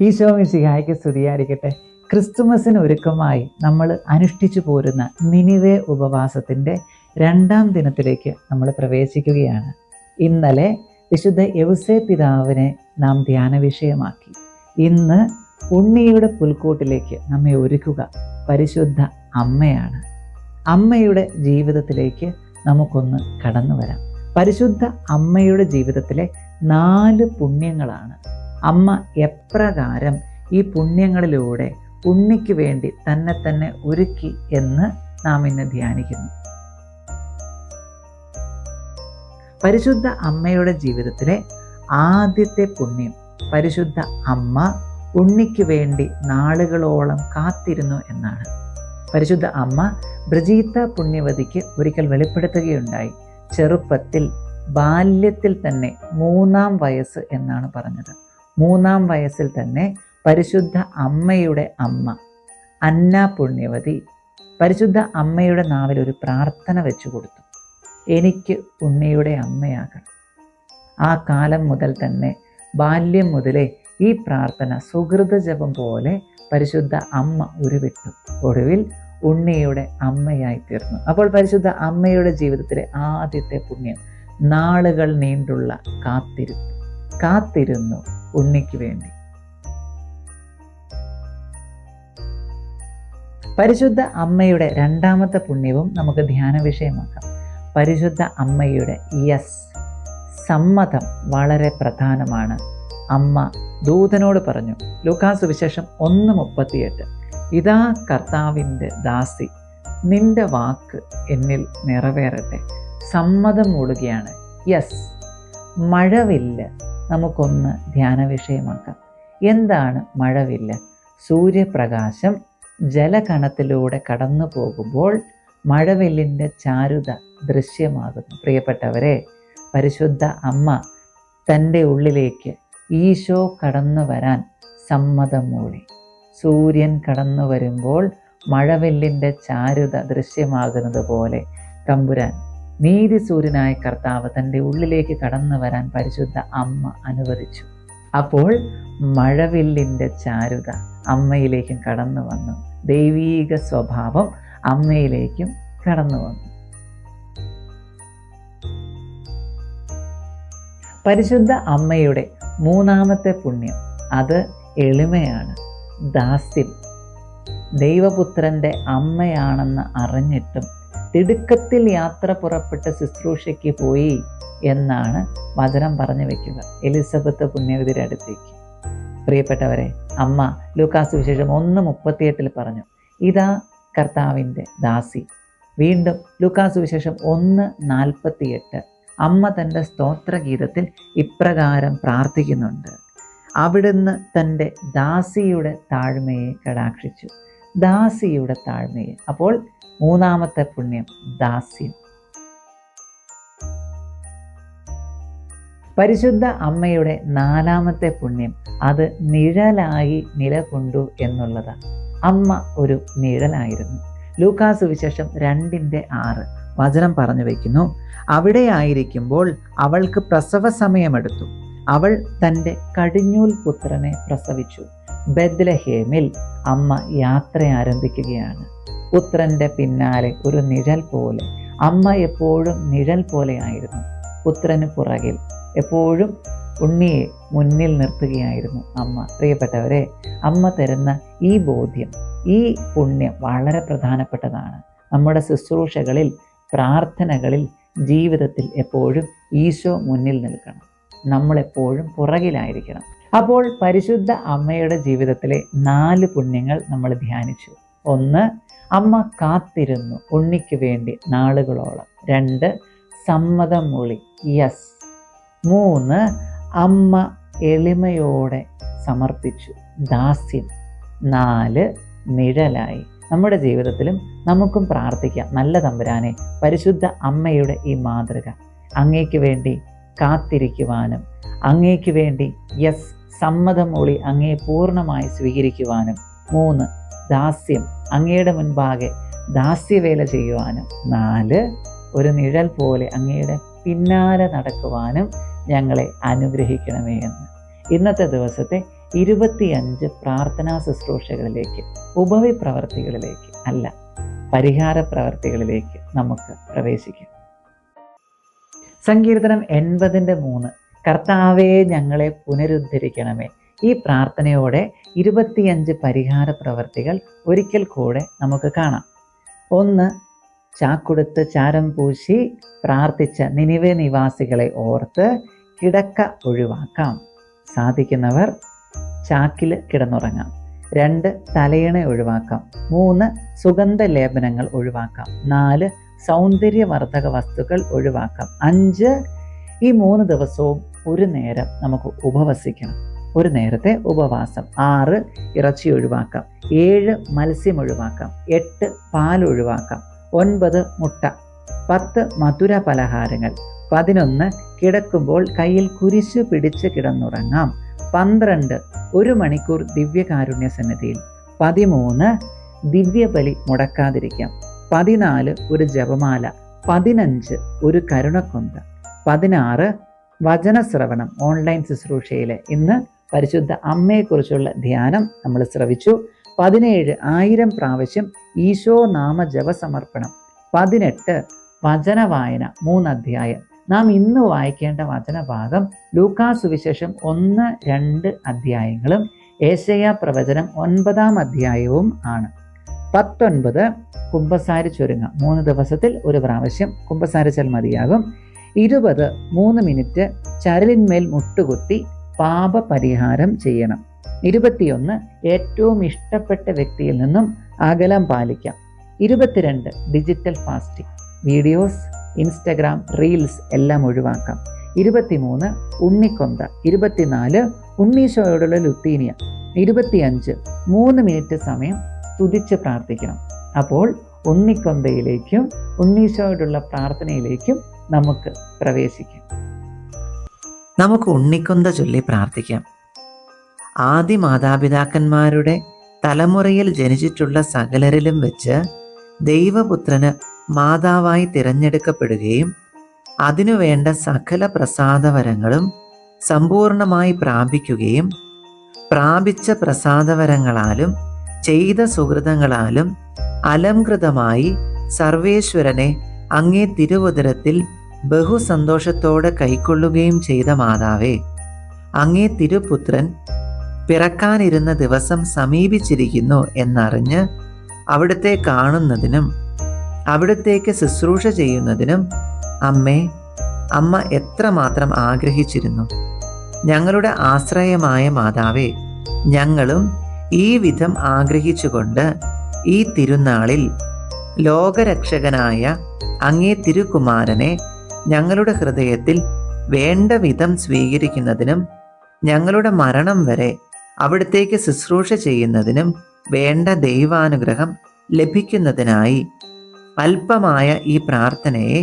ഈശോ മിശിഹായ്ക്ക് സ്തുതിയായിരിക്കട്ടെ. ക്രിസ്തുമസിന് ഒരുക്കമായി നമ്മൾ അനുഷ്ഠിച്ചു പോരുന്ന നിനിവേ ഉപവാസത്തിൻ്റെ 2ാം ദിനത്തിലേക്ക് നമ്മൾ പ്രവേശിക്കുകയാണ്. ഇന്നലെ വിശുദ്ധ യൗസേ പിതാവിനെ നാം ധ്യാന വിഷയമാക്കി. ഇന്ന് ഉണ്ണിയുടെ പുൽക്കൂട്ടിലേക്ക് നമ്മെ ഒരുക്കുക പരിശുദ്ധ അമ്മയാണ്. അമ്മയുടെ ജീവിതത്തിലേക്ക് നമുക്കൊന്ന് കടന്നു വരാം. പരിശുദ്ധ അമ്മയുടെ ജീവിതത്തിലെ 4 പുണ്യങ്ങളാണ്. അമ്മ എപ്രകാരം ഈ പുണ്യങ്ങളിലൂടെ ഉണ്ണിക്ക് വേണ്ടി തന്നെ ഒരുക്കി എന്ന് നാം ഇന്ന് ധ്യാനിക്കുന്നു. പരിശുദ്ധ അമ്മയുടെ ജീവിതത്തിലെ ആദ്യത്തെ പുണ്യം, പരിശുദ്ധ അമ്മ ഉണ്ണിക്ക് വേണ്ടി നാളുകളോളം കാത്തിരുന്നു എന്നാണ്. പരിശുദ്ധ അമ്മ ബ്രിജീത്ത പുണ്യവതിക്ക് ഒരിക്കൽ വെളിപ്പെടുത്തുകയുണ്ടായി. ചെറുപ്പത്തിൽ, ബാല്യത്തിൽ തന്നെ 3ാം വയസ്സ് എന്നാണ് പറഞ്ഞത്. 3ാം വയസ്സിൽ തന്നെ പരിശുദ്ധ അമ്മയുടെ അമ്മ അന്ന പുണ്യവതി പരിശുദ്ധ അമ്മയുടെ നാവിൽ ഒരു പ്രാർത്ഥന വെച്ചു കൊടുത്തു, എനിക്ക് ഉണ്ണിയുടെ അമ്മയാകണം. ആ കാലം മുതൽ തന്നെ, ബാല്യം മുതലേ ഈ പ്രാർത്ഥന സുഹൃത ജപം പോലെ പരിശുദ്ധ അമ്മ ഉരുവിട്ടു. ഒടുവിൽ ഉണ്ണിയുടെ അമ്മയായി തീർന്നു. അപ്പോൾ പരിശുദ്ധ അമ്മയുടെ ജീവിതത്തിലെ ആദ്യത്തെ പുണ്യം, നാളുകൾ നീണ്ടുള്ള കാത്തിരുന്നു ഉണ്ണിക്ക് വേണ്ടി. പരിശുദ്ധ അമ്മയുടെ 2ാമത്തെ പുണ്യവും നമുക്ക് ധ്യാന വിഷയമാക്കാം. പരിശുദ്ധ അമ്മയുടെ സമ്മതം വളരെ പ്രധാനമാണ്. അമ്മ ദൂതനോട് പറഞ്ഞു, ലൂക്കാസ് സുവിശേഷം 1:38, ഇതാ കർത്താവിൻ്റെ ദാസി, നിന്റെ വാക്ക് എന്നിൽ നിറവേറട്ടെ. സമ്മതം മൂടുകയാണ്. മഴവില്ല് നമുക്കൊന്ന് ധ്യാന വിഷയമാക്കാം. എന്താണ് മഴവില്ല്? സൂര്യപ്രകാശം ജലകണത്തിലൂടെ കടന്നു പോകുമ്പോൾ മഴവില്ലിൻ്റെ ചാരുത ദൃശ്യമാകുന്നു. പ്രിയപ്പെട്ടവരെ, പരിശുദ്ധ അമ്മ തൻ്റെ ഉള്ളിലേക്ക് ഈശോ കടന്നു വരാൻ സമ്മതം മൂളി. സൂര്യൻ കടന്നു വരുമ്പോൾ മഴവില്ലിൻ്റെ ചാരുത ദൃശ്യമാകുന്നത് പോലെ തമ്പുരാൻ, നീതി സൂര്യനായ കർത്താവ് തൻ്റെ ഉള്ളിലേക്ക് കടന്നു വരാൻ പരിശുദ്ധ അമ്മ അനുവദിച്ചു. അപ്പോൾ മഴവില്ലിൻ്റെ ചാരുത അമ്മയിലേക്കും കടന്നു വന്നു. ദൈവീക സ്വഭാവം അമ്മയിലേക്കും കടന്നു വന്നു. പരിശുദ്ധ അമ്മയുടെ 3ാമത്തെ പുണ്യം, അത് എളിമയാണ്, ദാസ്യം. ദൈവപുത്രൻ്റെ അമ്മയാണെന്ന് അറിഞ്ഞിട്ടും തിടുക്കത്തിൽ യാത്ര പുറപ്പെട്ട് ശുശ്രൂഷയ്ക്ക് പോയി എന്നാണ് വചനം പറഞ്ഞു വയ്ക്കുക. എലിസബത്ത് പുണ്യവതിയുടെ അടുത്തേക്ക്. പ്രിയപ്പെട്ടവരെ, അമ്മ ലൂക്കാസ് സുവിശേഷം 1:38 പറഞ്ഞു, ഇതാ കർത്താവിൻ്റെ ദാസി. വീണ്ടും ലൂക്കാസ് സുവിശേഷം 1:48 അമ്മ തൻ്റെ സ്തോത്രഗീതത്തിൽ ഇപ്രകാരം പ്രാർത്ഥിക്കുന്നുണ്ട്, അവിടുന്ന് തൻ്റെ ദാസിയുടെ താഴ്മയെ കടാക്ഷിച്ചു. ദാസിയുടെ താഴ്മയെ. അപ്പോൾ 3ാമത്തെ പുണ്യം, ദാസ്യം. പരിശുദ്ധ അമ്മയുടെ 4ാമത്തെ പുണ്യം, അത് നിഴലായി നിലകൊണ്ടു എന്നുള്ളതാണ്. അമ്മ ഒരു നിഴലായിരുന്നു. ലൂക്കാസ് സുവിശേഷം 2:6 വചനം പറഞ്ഞു വയ്ക്കുന്നു, അവിടെ ആയിരിക്കുമ്പോൾ അവൾക്ക് പ്രസവ സമയമെടുത്തു. അവൾ തൻ്റെ കടിഞ്ഞൂൽ പുത്രനെ പ്രസവിച്ചു. ബെത്ലഹേമിൽ അമ്മ യാത്ര ആരംഭിക്കുകയാണ്. പുത്രൻ്റെ പിന്നാലെ ഒരു നിഴൽ പോലെ. അമ്മ എപ്പോഴും നിഴൽ പോലെയായിരുന്നു. പുത്രന് പുറകിൽ എപ്പോഴും ഉണ്ണിയെ മുന്നിൽ നിർത്തുകയായിരുന്നു അമ്മ. പ്രിയപ്പെട്ടവരെ, അമ്മ തരുന്ന ഈ ബോധ്യം, ഈ പുണ്യം വളരെ പ്രധാനപ്പെട്ടതാണ്. നമ്മുടെ ശുശ്രൂഷകളിൽ, പ്രാർത്ഥനകളിൽ, ജീവിതത്തിൽ എപ്പോഴും ഈശോ മുന്നിൽ നിൽക്കണം. നമ്മളെപ്പോഴും പുറകിലായിരിക്കണം. അപ്പോൾ പരിശുദ്ധ അമ്മയുടെ ജീവിതത്തിലെ 4 പുണ്യങ്ങൾ നമ്മൾ ധ്യാനിച്ചു. 1, അമ്മ കാത്തിരുന്നു ഉണ്ണിക്ക് വേണ്ടി നാളുകളോളം. 2, സമ്മതം മൂളി, 3, അമ്മ എളിമയോടെ സമർപ്പിച്ചു, ദാസ്യം. 4, നിഴലായി. നമ്മുടെ ജീവിതത്തിലും നമുക്കും പ്രാർത്ഥിക്കാം, നല്ല തമ്പുരാനെ, പരിശുദ്ധ അമ്മയുടെ ഈ മാതൃക അങ്ങേക്ക് വേണ്ടി കാത്തിരിക്കുവാനും, അങ്ങേക്ക് വേണ്ടി സമ്മതം മൂളി അങ്ങയെ പൂർണ്ണമായി സ്വീകരിക്കുവാനും. 3, ദാസ്യം, അങ്ങയുടെ മുൻപാകെ ദാസ്യവേല ചെയ്യുവാനും. 4, ഒരു നിഴൽ പോലെ അങ്ങയുടെ പിന്നാലെ നടക്കുവാനും ഞങ്ങളെ അനുഗ്രഹിക്കണമേ എന്ന്. ഇന്നത്തെ ദിവസത്തെ 25 പ്രാർത്ഥനാ ശുശ്രൂഷകളിലേക്ക്, ഉപവി പ്രവർത്തികളിലേക്ക് അല്ല, പരിഹാര പ്രവർത്തികളിലേക്ക് നമുക്ക് പ്രവേശിക്കാം. സങ്കീർത്തനം 80:3 കർത്താവേ ഞങ്ങളെ പുനരുദ്ധരിക്കണമേ. ഈ പ്രാർത്ഥനയോടെ 25 പരിഹാര പ്രവർത്തികൾ ഒരിക്കൽ കൂടെ നമുക്ക് കാണാം. 1. ചാക്കുടുത്ത് ചാരം പൂശി പ്രാർത്ഥിച്ച നിനിവേ നിവാസികളെ ഓർത്ത് കിടക്ക ഒഴിവാക്കാം. സാധിക്കുന്നവർ ചാക്കിൽ കിടന്നുറങ്ങാം. 2. തലയിണ ഒഴിവാക്കാം. 3. സുഗന്ധ ലേപനങ്ങൾ ഒഴിവാക്കാം. 4. സൗന്ദര്യവർദ്ധക വസ്തുക്കൾ ഒഴിവാക്കാം. 5. ഈ 3 ദിവസവും ഒരു നേരം നമുക്ക് ഉപവസിക്കണം, ഒരു നേരത്തെ ഉപവാസം. 6. ഇറച്ചി ഒഴിവാക്കാം. 7. മത്സ്യം ഒഴിവാക്കാം. 8. പാൽ ഒഴിവാക്കാം. 9. മുട്ട. 10. മധുര പലഹാരങ്ങൾ. 11. കിടക്കുമ്പോൾ കയ്യിൽ കുരിശു പിടിച്ച് കിടന്നുറങ്ങാം. 12. 1 മണിക്കൂർ ദിവ്യകാരുണ്യ സന്നിധിയിൽ. 13. ദിവ്യബലി മുടക്കാതിരിക്കാം. 14. ഒരു ജപമാല. 15. ഒരു കരുണക്കൊന്ത. 16. വചനശ്രവണം ഓൺലൈൻ ശുശ്രൂഷയിലെ ഇന്ന് പരിശുദ്ധ അമ്മയെക്കുറിച്ചുള്ള ധ്യാനം നമ്മൾ ശ്രവിച്ചു. 17. 1000 പ്രാവശ്യം ഈശോ നാമ ജപസമർപ്പണം. 18. വചന വായന 3 അധ്യായം. നാം ഇന്ന് വായിക്കേണ്ട വചനഭാഗം ലൂക്കാ സുവിശേഷം 1, 2 അധ്യായങ്ങളും ഏശയ്യാ പ്രവചനം 9-ാം അധ്യായവും ആണ്. 19. കുമ്പസാരി ചൊരുങ്ങാം. 3 ദിവസത്തിൽ 1 പ്രാവശ്യം കുമ്പസാരിച്ചാൽ മതിയാകും. 20. 3 മിനിറ്റ് ചരലിന്മേൽ മുട്ടുകുത്തി പാപപരിഹാരം ചെയ്യണം. 21. ഏറ്റവും ഇഷ്ടപ്പെട്ട വ്യക്തിയിൽ നിന്നും അകലം പാലിക്കാം. 22. Digital fasting, videos, Instagram, reels എല്ലാം ഒഴിവാക്കാം. 23. ഉണ്ണിക്കൊന്ത. 24. ഉണ്ണീശോയോടുള്ള ലുത്തീനിയ. 25. 3 മിനിറ്റ് സമയം സ്തുതിച്ച് പ്രാർത്ഥിക്കണം. അപ്പോൾ ഉണ്ണിക്കൊന്തയിലേക്കും ഉണ്ണീശോയോടുള്ള പ്രാർത്ഥനയിലേക്കും നമുക്ക് പ്രവേശിക്കാം. നമുക്ക് ഉണ്ണിക്കൊന്ത ചൊല്ലി പ്രാർത്ഥിക്കാം. ആദി മാതാപിതാക്കന്മാരുടെ തലമുറയിൽ ജനിച്ചിട്ടുള്ള സകലരിലും വെച്ച് ദൈവപുത്രന് മാതാവായി തിരഞ്ഞെടുക്കപ്പെടുകയും അതിനുവേണ്ട സകല പ്രസാദവരങ്ങളും സമ്പൂർണമായി പ്രാപിക്കുകയും പ്രാപിച്ച പ്രസാദവരങ്ങളാലും ചെയ്ത സുഹൃതങ്ങളാലും അലംകൃതമായി സർവേശ്വരനെ അങ്ങേ തിരുവുദരത്തിൽ ബഹുസന്തോഷത്തോടെ കൈക്കൊള്ളുകയും ചെയ്ത മാതാവേ, അങ്ങേ തിരുപുത്രൻ പിറക്കാനിരുന്ന ദിവസം സമീപിച്ചിരിക്കുന്നു എന്നറിഞ്ഞ് അവിടുത്തെ കാണുന്നതിനും അവിടുത്തേക്ക് ശുശ്രൂഷ ചെയ്യുന്നതിനും അമ്മ എത്രമാത്രം ആഗ്രഹിച്ചിരുന്നു. ഞങ്ങളുടെ ആശ്രയമായ മാതാവേ, ഞങ്ങളും ഈ വിധം ആഗ്രഹിച്ചുകൊണ്ട് ഈ തിരുനാളിൽ ലോകരക്ഷകനായ അങ്ങേ തിരുകുമാരനെ ഞങ്ങളുടെ ഹൃദയത്തിൽ വേണ്ട വിധം സ്വീകരിക്കുന്നതിനും ഞങ്ങളുടെ മരണം വരെ അവിടത്തേക്ക് ശുശ്രൂഷ ചെയ്യുന്നതിനും വേണ്ട ദൈവാനുഗ്രഹം ലഭിക്കുന്നതിനായി അല്പമായ ഈ പ്രാർത്ഥനയെ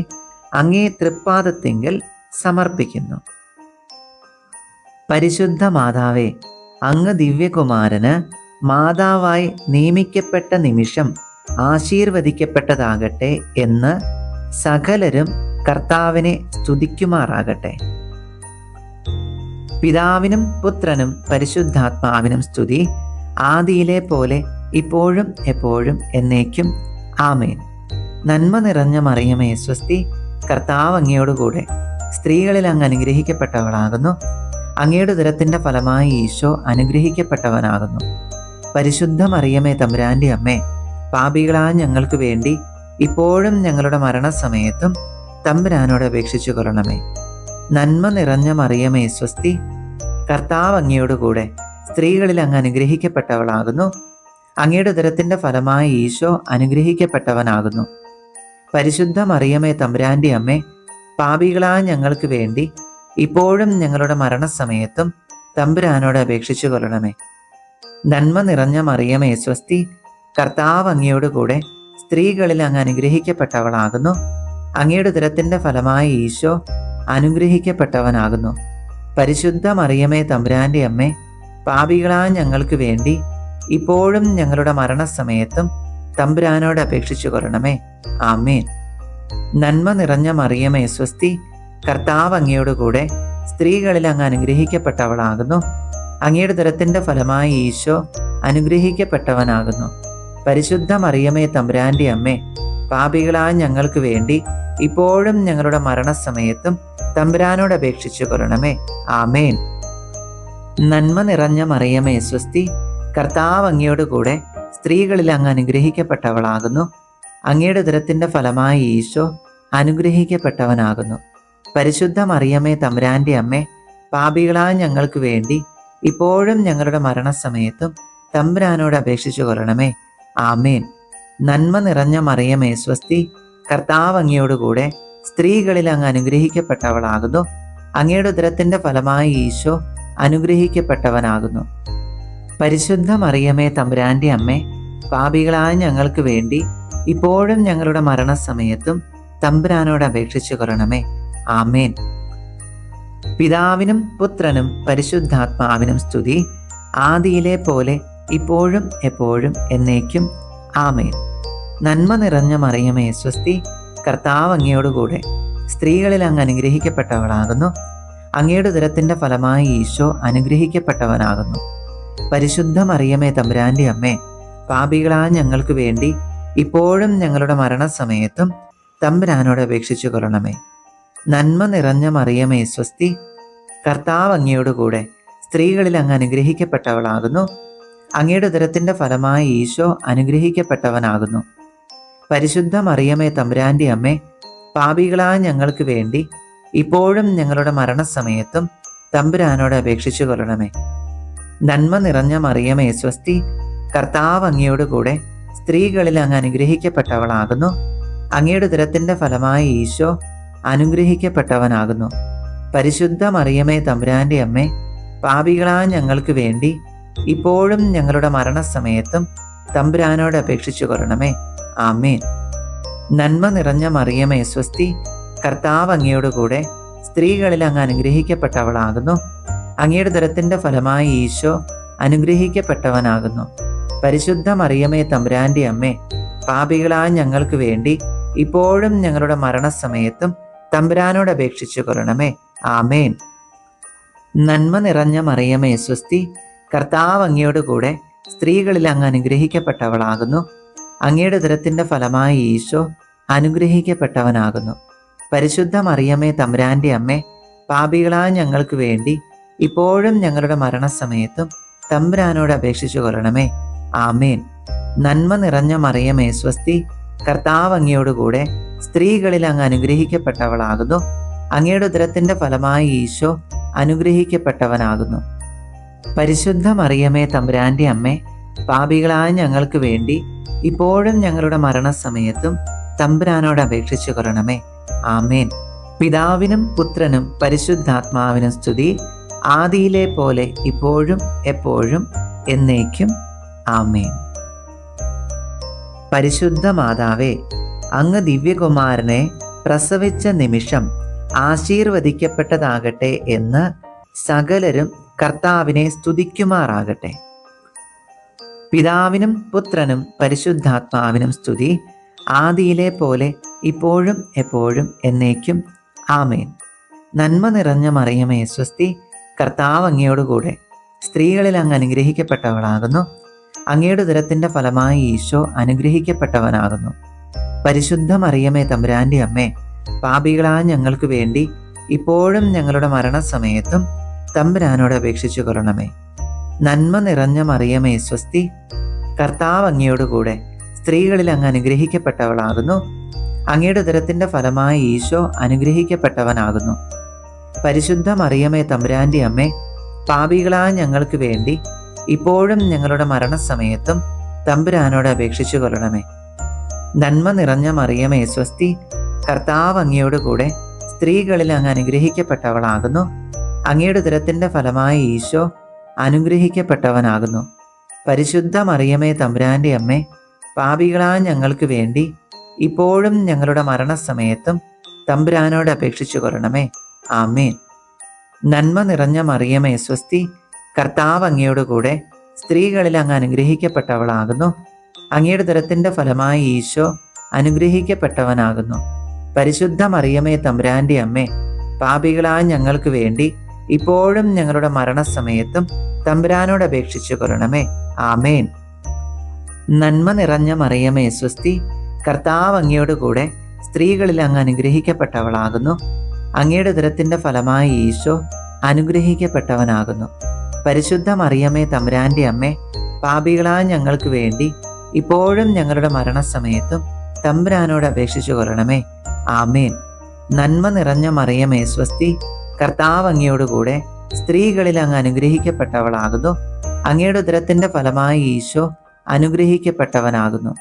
അങ്ങേ തൃപ്പാദത്തിങ്കൽ സമർപ്പിക്കുന്നു. പരിശുദ്ധ മാതാവേ, അങ്ങ് ദിവ്യകുമാരന് മാതാവായി നിയമിക്കപ്പെട്ട നിമിഷം ആശീർവദിക്കപ്പെട്ടതാകട്ടെ എന്ന് സകലരും കർത്താവിനെ സ്തുതിക്കുമാറാകട്ടെ. പിതാവിനും പുത്രനും പരിശുദ്ധാത്മാവിനും സ്തുതി, ആദിയിലെ പോലെ ഇപ്പോഴും എപ്പോഴും എന്നേക്കും. ആമേൻ. നന്മ നിറഞ്ഞ മറിയമേ സ്വസ്തി, കർത്താവ് അങ്ങയോടുകൂടെ സ്ത്രീകളിൽ അങ്ങ് അനുഗ്രഹിക്കപ്പെട്ടവളാകുന്നു. അങ്ങയുടെ ഉദരത്തിൻ്റെ ഫലമായി ഈശോ അനുഗ്രഹിക്കപ്പെട്ടവനാകുന്നു. പരിശുദ്ധ മറിയമേ തമ്പുരാൻ്റെ അമ്മേ, പാപികളായ ഞങ്ങൾക്ക് വേണ്ടി ഇപ്പോഴും ഞങ്ങളുടെ മരണസമയത്തും തമ്പുരാനോട് അപേക്ഷിച്ചു കൊള്ളണമേ. നന്മ നിറഞ്ഞ മറിയമേ സ്വസ്തി, കർത്താവ് അങ്ങയോടുകൂടെ സ്ത്രീകളിൽ അങ്ങ് അനുഗ്രഹിക്കപ്പെട്ടവളാകുന്നു. അങ്ങയുടെ ഉദരത്തിൻ്റെ ഫലമായി ഈശോ അനുഗ്രഹിക്കപ്പെട്ടവനാകുന്നു. പരിശുദ്ധ മറിയമേ തമ്പുരാൻ്റെ അമ്മേ, പാപികളായ ഞങ്ങൾക്ക് വേണ്ടി ഇപ്പോഴും ഞങ്ങളുടെ മരണസമയത്തും തമ്പുരാനോട് അപേക്ഷിച്ചു കൊള്ളണമേ. നന്മ നിറഞ്ഞ മറിയമേ സ്വസ്തി, കർത്താവ് അങ്ങയോടുകൂടെ സ്ത്രീകളിൽ അങ്ങ് അനുഗ്രഹിക്കപ്പെട്ടവളാകുന്നു. അങ്ങയുടെ ഉദരത്തിൻ്റെ ഫലമായി ഈശോ അനുഗ്രഹിക്കപ്പെട്ടവനാകുന്നു. പരിശുദ്ധ മറിയമേ തമ്പുരാൻ്റെ അമ്മേ, പാപികളായ ഞങ്ങൾക്ക് വേണ്ടി ഇപ്പോഴും ഞങ്ങളുടെ മരണസമയത്തും തമ്പുരാനോട് അപേക്ഷിച്ചു കൊള്ളണമേ. ആമേൻ. നന്മ നിറഞ്ഞ മറിയമേ സ്വസ്തി, കർത്താവ് അങ്ങയോടുകൂടെ സ്ത്രീകളിൽ അങ്ങ് അനുഗ്രഹിക്കപ്പെട്ടവളാകുന്നു. അങ്ങയുടെ ഉദരത്തിൻ്റെ ഫലമായി ഈശോ അനുഗ്രഹിക്കപ്പെട്ടവനാകുന്നു. പരിശുദ്ധ മറിയമേ തമ്പുരാൻ്റെ അമ്മേ, പാപികളായ ഞങ്ങൾക്ക് വേണ്ടി ഇപ്പോഴും ഞങ്ങളുടെ മരണസമയത്തും തമ്പുരാനോട് അപേക്ഷിച്ചു കൊള്ളണമേ. ആമേൻ. നന്മ നിറഞ്ഞ മറിയമേ സ്വസ്തി, കർത്താവ് അങ്ങയോട് കൂടെ സ്ത്രീകളിൽ അങ്ങ് അനുഗ്രഹിക്കപ്പെട്ടവളാകുന്നു. അങ്ങയുടെ ഉദരത്തിൻ്റെ ഫലമായി ഈശോ അനുഗ്രഹിക്കപ്പെട്ടവനാകുന്നു. പരിശുദ്ധ മറിയമേ തമ്പുരാൻ്റെ അമ്മേ, പാപികളായ ഞങ്ങൾക്ക് വേണ്ടി ഇപ്പോഴും ഞങ്ങളുടെ മരണസമയത്തും തമ്പുരാനോട് അപേക്ഷിച്ചു കൊള്ളണമേ. ആമേൻ. നന്മ നിറഞ്ഞ മറിയമേ സ്വസ്തി, കർത്താവ് അങ്ങയോടുകൂടെ സ്ത്രീകളിൽ അങ്ങ് അനുഗ്രഹിക്കപ്പെട്ടവളാകുന്നു. അങ്ങയുടെ ഉദരത്തിൻ്റെ ഫലമായി ഈശോ അനുഗ്രഹിക്കപ്പെട്ടവനാകുന്നു. പരിശുദ്ധ മറിയമേ തമ്പുരാൻ്റെ അമ്മേ, പാപികളായ ഞങ്ങൾക്ക് വേണ്ടി ഇപ്പോഴും ഞങ്ങളുടെ മരണസമയത്തും തമ്പുരാനോട് അപേക്ഷിച്ചു കൊള്ളണമേ. ആമേൻ. പിതാവിനും പുത്രനും പരിശുദ്ധാത്മാവിനും സ്തുതി, ആദിയിലെ പോലെ ഇപ്പോഴും എപ്പോഴും എന്നേക്കും. ആമേൻ. നന്മ നിറഞ്ഞ മറിയമേ സ്വസ്തി, കർത്താവ് അങ്ങയോടുകൂടെ സ്ത്രീകളിൽ അങ്ങ് അനുഗ്രഹിക്കപ്പെട്ടവളാകുന്നു. അങ്ങയുടെ ഉദരത്തിൻ്റെ ഫലമായി ഈശോ അനുഗ്രഹിക്കപ്പെട്ടവനാകുന്നു. പരിശുദ്ധ മറിയമേ തമ്പുരാൻ്റെ അമ്മേ, പാപികളായ ഞങ്ങൾക്ക് വേണ്ടി ഇപ്പോഴും ഞങ്ങളുടെ മരണസമയത്തും തമ്പുരാനോട് അപേക്ഷിച്ചു കൊള്ളണമേ. നന്മ നിറഞ്ഞ മറിയമേ സ്വസ്തി, കർത്താവ് അങ്ങയോടുകൂടെ സ്ത്രീകളിൽ അങ്ങ് അനുഗ്രഹിക്കപ്പെട്ടവളാകുന്നു. അങ്ങയുടെ ഉദരത്തിൻ്റെ ഫലമായി ഈശോ അനുഗ്രഹിക്കപ്പെട്ടവനാകുന്നു. പരിശുദ്ധ മറിയമേ തമ്പുരാൻ്റെ അമ്മേ, പാപികളായ ഞങ്ങൾക്ക് വേണ്ടി ഇപ്പോഴും ഞങ്ങളുടെ മരണസമയത്തും തമ്പുരാനോട് അപേക്ഷിച്ചു കൊള്ളണമേ. നന്മ നിറഞ്ഞ മറിയമേ സ്വസ്തി, കർത്താവ് അങ്ങയോടുകൂടെ സ്ത്രീകളിൽ അങ്ങ് അനുഗ്രഹിക്കപ്പെട്ടവളാകുന്നു. അങ്ങയുടെ ഉദരത്തിൻ്റെ ഫലമായി ഈശോ അനുഗ്രഹിക്കപ്പെട്ടവനാകുന്നു. പരിശുദ്ധ മറിയമേ തമ്പുരാൻ്റെ അമ്മേ, പാപികളായ ഞങ്ങൾക്ക് വേണ്ടി ഇപ്പോഴും ഞങ്ങളുടെ മരണസമയത്തും തമ്പുരാനോട് അപേക്ഷിച്ചു കൊള്ളണമേ. ആമേൻ. നന്മ നിറഞ്ഞ മറിയമേ സ്വസ്തി, കർത്താവ് അങ്ങയോടുകൂടെ സ്ത്രീകളിൽ അങ്ങ് അനുഗ്രഹിക്കപ്പെട്ടവളാകുന്നു. അങ്ങയുടെ ഉദരത്തിൻ്റെ ഫലമായി ഈശോ അനുഗ്രഹിക്കപ്പെട്ടവനാകുന്നു. പരിശുദ്ധ മറിയമേ തമ്പുരാൻ്റെ അമ്മേ, പാപികളായ ഞങ്ങൾക്ക് വേണ്ടി ഇപ്പോഴും ഞങ്ങളുടെ മരണസമയത്തും തമ്പുരാനോട് അപേക്ഷിച്ചു കൊള്ളണമേ. ആമേൻ. നന്മ നിറഞ്ഞ മറിയമേ സ്വസ്തി, കർത്താവ് അങ്ങയോടുകൂടെ സ്ത്രീകളിൽ അങ്ങ് അനുഗ്രഹിക്കപ്പെട്ടവളാകുന്നു. അങ്ങയുടെ ഉദരത്തിൻ്റെ ഫലമായി ഈശോ അനുഗ്രഹിക്കപ്പെട്ടവനാകുന്നു. പരിശുദ്ധ മറിയമേ തമ്പുരാൻ്റെ അമ്മേ, പാപികളായ ഞങ്ങൾക്ക് വേണ്ടി ഇപ്പോഴും ഞങ്ങളുടെ മരണസമയത്തും തമ്പുരാനോട് അപേക്ഷിച്ചു കൊള്ളണമേ. ആമേൻ. നന്മ നിറഞ്ഞ മറിയമേ സ്വസ്തി, കർത്താവ് അങ്ങയോടുകൂടെ സ്ത്രീകളിൽ അങ്ങ് അനുഗ്രഹിക്കപ്പെട്ടവളാകുന്നു. അങ്ങയുടെ ഉദരത്തിൻ്റെ ഫലമായി ഈശോ അനുഗ്രഹിക്കപ്പെട്ടവനാകുന്നു. പരിശുദ്ധ മറിയമേ തമ്പുരാൻ്റെ അമ്മേ, പാപികളായ ഞങ്ങൾക്ക് വേണ്ടി ഇപ്പോഴും ഞങ്ങളുടെ മരണസമയത്തും തമ്പുരാനോട് അപേക്ഷിച്ചു കൊള്ളണമേ. ആമേൻ. പിതാവിനും പുത്രനും പരിശുദ്ധാത്മാവിനും സ്തുതി, ആദിയിലെ പോലെ ഇപ്പോഴും എപ്പോഴും എന്നേക്കും. ആമേൻ. പരിശുദ്ധ മാതാവേ, അങ്ങ് ദിവ്യകുമാരനെ പ്രസവിച്ച നിമിഷം ആശീർവദിക്കപ്പെട്ടതാകട്ടെ എന്ന് സകലരും കർത്താവിനെ സ്തുതിക്കുമാറാകട്ടെ. പിതാവിനും പുത്രനും പരിശുദ്ധാത്മാവിനും സ്തുതി, ആദിയിലെ പോലെ ഇപ്പോഴും എപ്പോഴും എന്നേക്കും. ആമേൻ. നന്മ നിറഞ്ഞ മറിയമേ സ്വസ്തി, കർത്താവ് അങ്ങയോടുകൂടെ സ്ത്രീകളിൽ അങ്ങ് അനുഗ്രഹിക്കപ്പെട്ടവളാകുന്നു. അങ്ങയുടെ ഉദരത്തിൻ്റെ ഫലമായി ഈശോ അനുഗ്രഹിക്കപ്പെട്ടവനാകുന്നു. പരിശുദ്ധ മറിയമേ തമ്പുരാൻ്റെ അമ്മേ, പാപികളായ ഞങ്ങൾക്ക് വേണ്ടി ഇപ്പോഴും ഞങ്ങളുടെ മരണസമയത്തും തമ്പുരാനോട് അപേക്ഷിച്ചു കൊള്ളണമേ. നന്മ നിറഞ്ഞ മറിയമേ സ്വസ്തി, കർത്താവ് അങ്ങയോടുകൂടെ സ്ത്രീകളിൽ അങ്ങ് അനുഗ്രഹിക്കപ്പെട്ടവളാകുന്നു. അങ്ങയുടെ ഉദരത്തിൻ്റെ ഫലമായി ഈശോ അനുഗ്രഹിക്കപ്പെട്ടവനാകുന്നു. പരിശുദ്ധ മറിയമേ തമ്പുരാൻ്റെ അമ്മേ, പാപികളായ ഞങ്ങൾക്ക് വേണ്ടി ഇപ്പോഴും ഞങ്ങളുടെ മരണസമയത്തും തമ്പുരാനോട് അപേക്ഷിച്ചു കൊള്ളണമേ. നന്മ നിറഞ്ഞ മറിയമേ സ്വസ്തി, കർത്താവ് അങ്ങയോടുകൂടെ സ്ത്രീകളിൽ അങ്ങ് അനുഗ്രഹിക്കപ്പെട്ടവളാകുന്നു. അങ്ങയുടെ ഉദരത്തിൻ്റെ ഫലമായി ഈശോ അനുഗ്രഹിക്കപ്പെട്ടവനാകുന്നു. പരിശുദ്ധ മറിയമേ തമ്പുരാൻ്റെ അമ്മേ, പാപികളായ ഞങ്ങൾക്ക് വേണ്ടി ഇപ്പോഴും ഞങ്ങളുടെ മരണസമയത്തും തമ്പുരാനോട് അപേക്ഷിച്ചു കൊള്ളണമേ. ആമേൻ. നന്മ നിറഞ്ഞ മറിയമേ സ്വസ്തി, കർത്താവ് അങ്ങയോടുകൂടെ സ്ത്രീകളിൽ അങ്ങ് അനുഗ്രഹിക്കപ്പെട്ടവളാകുന്നു. അങ്ങയുടെ ഉദരത്തിൻ്റെ ഫലമായി ഈശോ അനുഗ്രഹിക്കപ്പെട്ടവനാകുന്നു. പരിശുദ്ധ മറിയമേ തമ്പുരാൻ്റെ അമ്മേ, പാപികളായ ഞങ്ങൾക്ക് വേണ്ടി ഇപ്പോഴും ഞങ്ങളുടെ മരണസമയത്തും തമ്പുരാനോട് അപേക്ഷിച്ചു കൊള്ളണമേ. ആമേൻ. നന്മ നിറഞ്ഞ മറിയമേ സ്വസ്തി, കർത്താവ് അങ്ങയോട് കൂടെ സ്ത്രീകളിൽ അങ്ങ് അനുഗ്രഹിക്കപ്പെട്ടവളാകുന്നു. അങ്ങയുടെ ഉദരത്തിന്റെ ഫലമായി ഈശോ അനുഗ്രഹിക്കപ്പെട്ടവനാകുന്നു. പരിശുദ്ധ മറിയമേ തമ്പുരാന്റെ അമ്മേ, പാപികളായ ഞങ്ങൾക്ക് വേണ്ടി ഇപ്പോഴും ഞങ്ങളുടെ മരണസമയത്തും തമ്പുരാനോട് അപേക്ഷിച്ചു കൊള്ളണമേ. ആമേൻ. നന്മ നിറഞ്ഞ മറിയമേ സ്വസ്തി, കർത്താവ് അങ്ങയോടുകൂടെ സ്ത്രീകളിൽ അങ്ങ് അനുഗ്രഹിക്കപ്പെട്ടവളാകുന്നു. അങ്ങയുടെ ഉദരത്തിന്റെ ഫലമായി ഈശോ അനുഗ്രഹിക്കപ്പെട്ടവനാകുന്നു.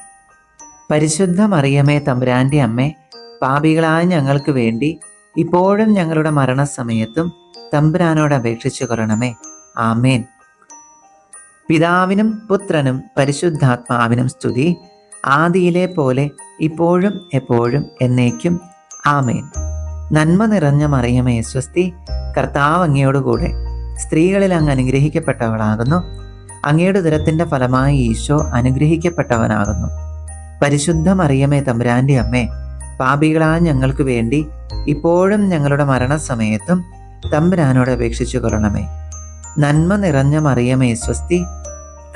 പരിശുദ്ധ മറിയമേ തമ്പുരാന്റെ അമ്മേ, പാപികളായ ഞങ്ങൾക്ക് വേണ്ടി ഇപ്പോഴും ഞങ്ങളുടെ മരണസമയത്തും തമ്പുരാനോട് അപേക്ഷിച്ചു കൊള്ളണമേ. ആമേൻ. പിതാവിനും പുത്രനും പരിശുദ്ധാത്മാവിനും സ്തുതി, ആദിയിലെ പോലെ ഇപ്പോഴും എപ്പോഴും എന്നേക്കും. ആമേൻ. നന്മ നിറഞ്ഞ മറിയമേ സ്വസ്തി, കർത്താവ് അങ്ങയോടുകൂടെ സ്ത്രീകളിൽ അങ്ങ് അനുഗ്രഹിക്കപ്പെട്ടവളാകുന്നു. അങ്ങയുടെ ഉദരത്തിന്റെ ഫലമായി ഈശോ അനുഗ്രഹിക്കപ്പെട്ടവനാകുന്നു. പരിശുദ്ധ മറിയമേ തമ്പുരാന്റെ അമ്മേ, പാപികളായ ഞങ്ങൾക്ക് വേണ്ടി ഇപ്പോഴും ഞങ്ങളുടെ മരണസമയത്തും തമ്പുരാനോട് അപേക്ഷിച്ചു കൊള്ളണമേ. നന്മ നിറഞ്ഞ മറിയമേ സ്വസ്തി,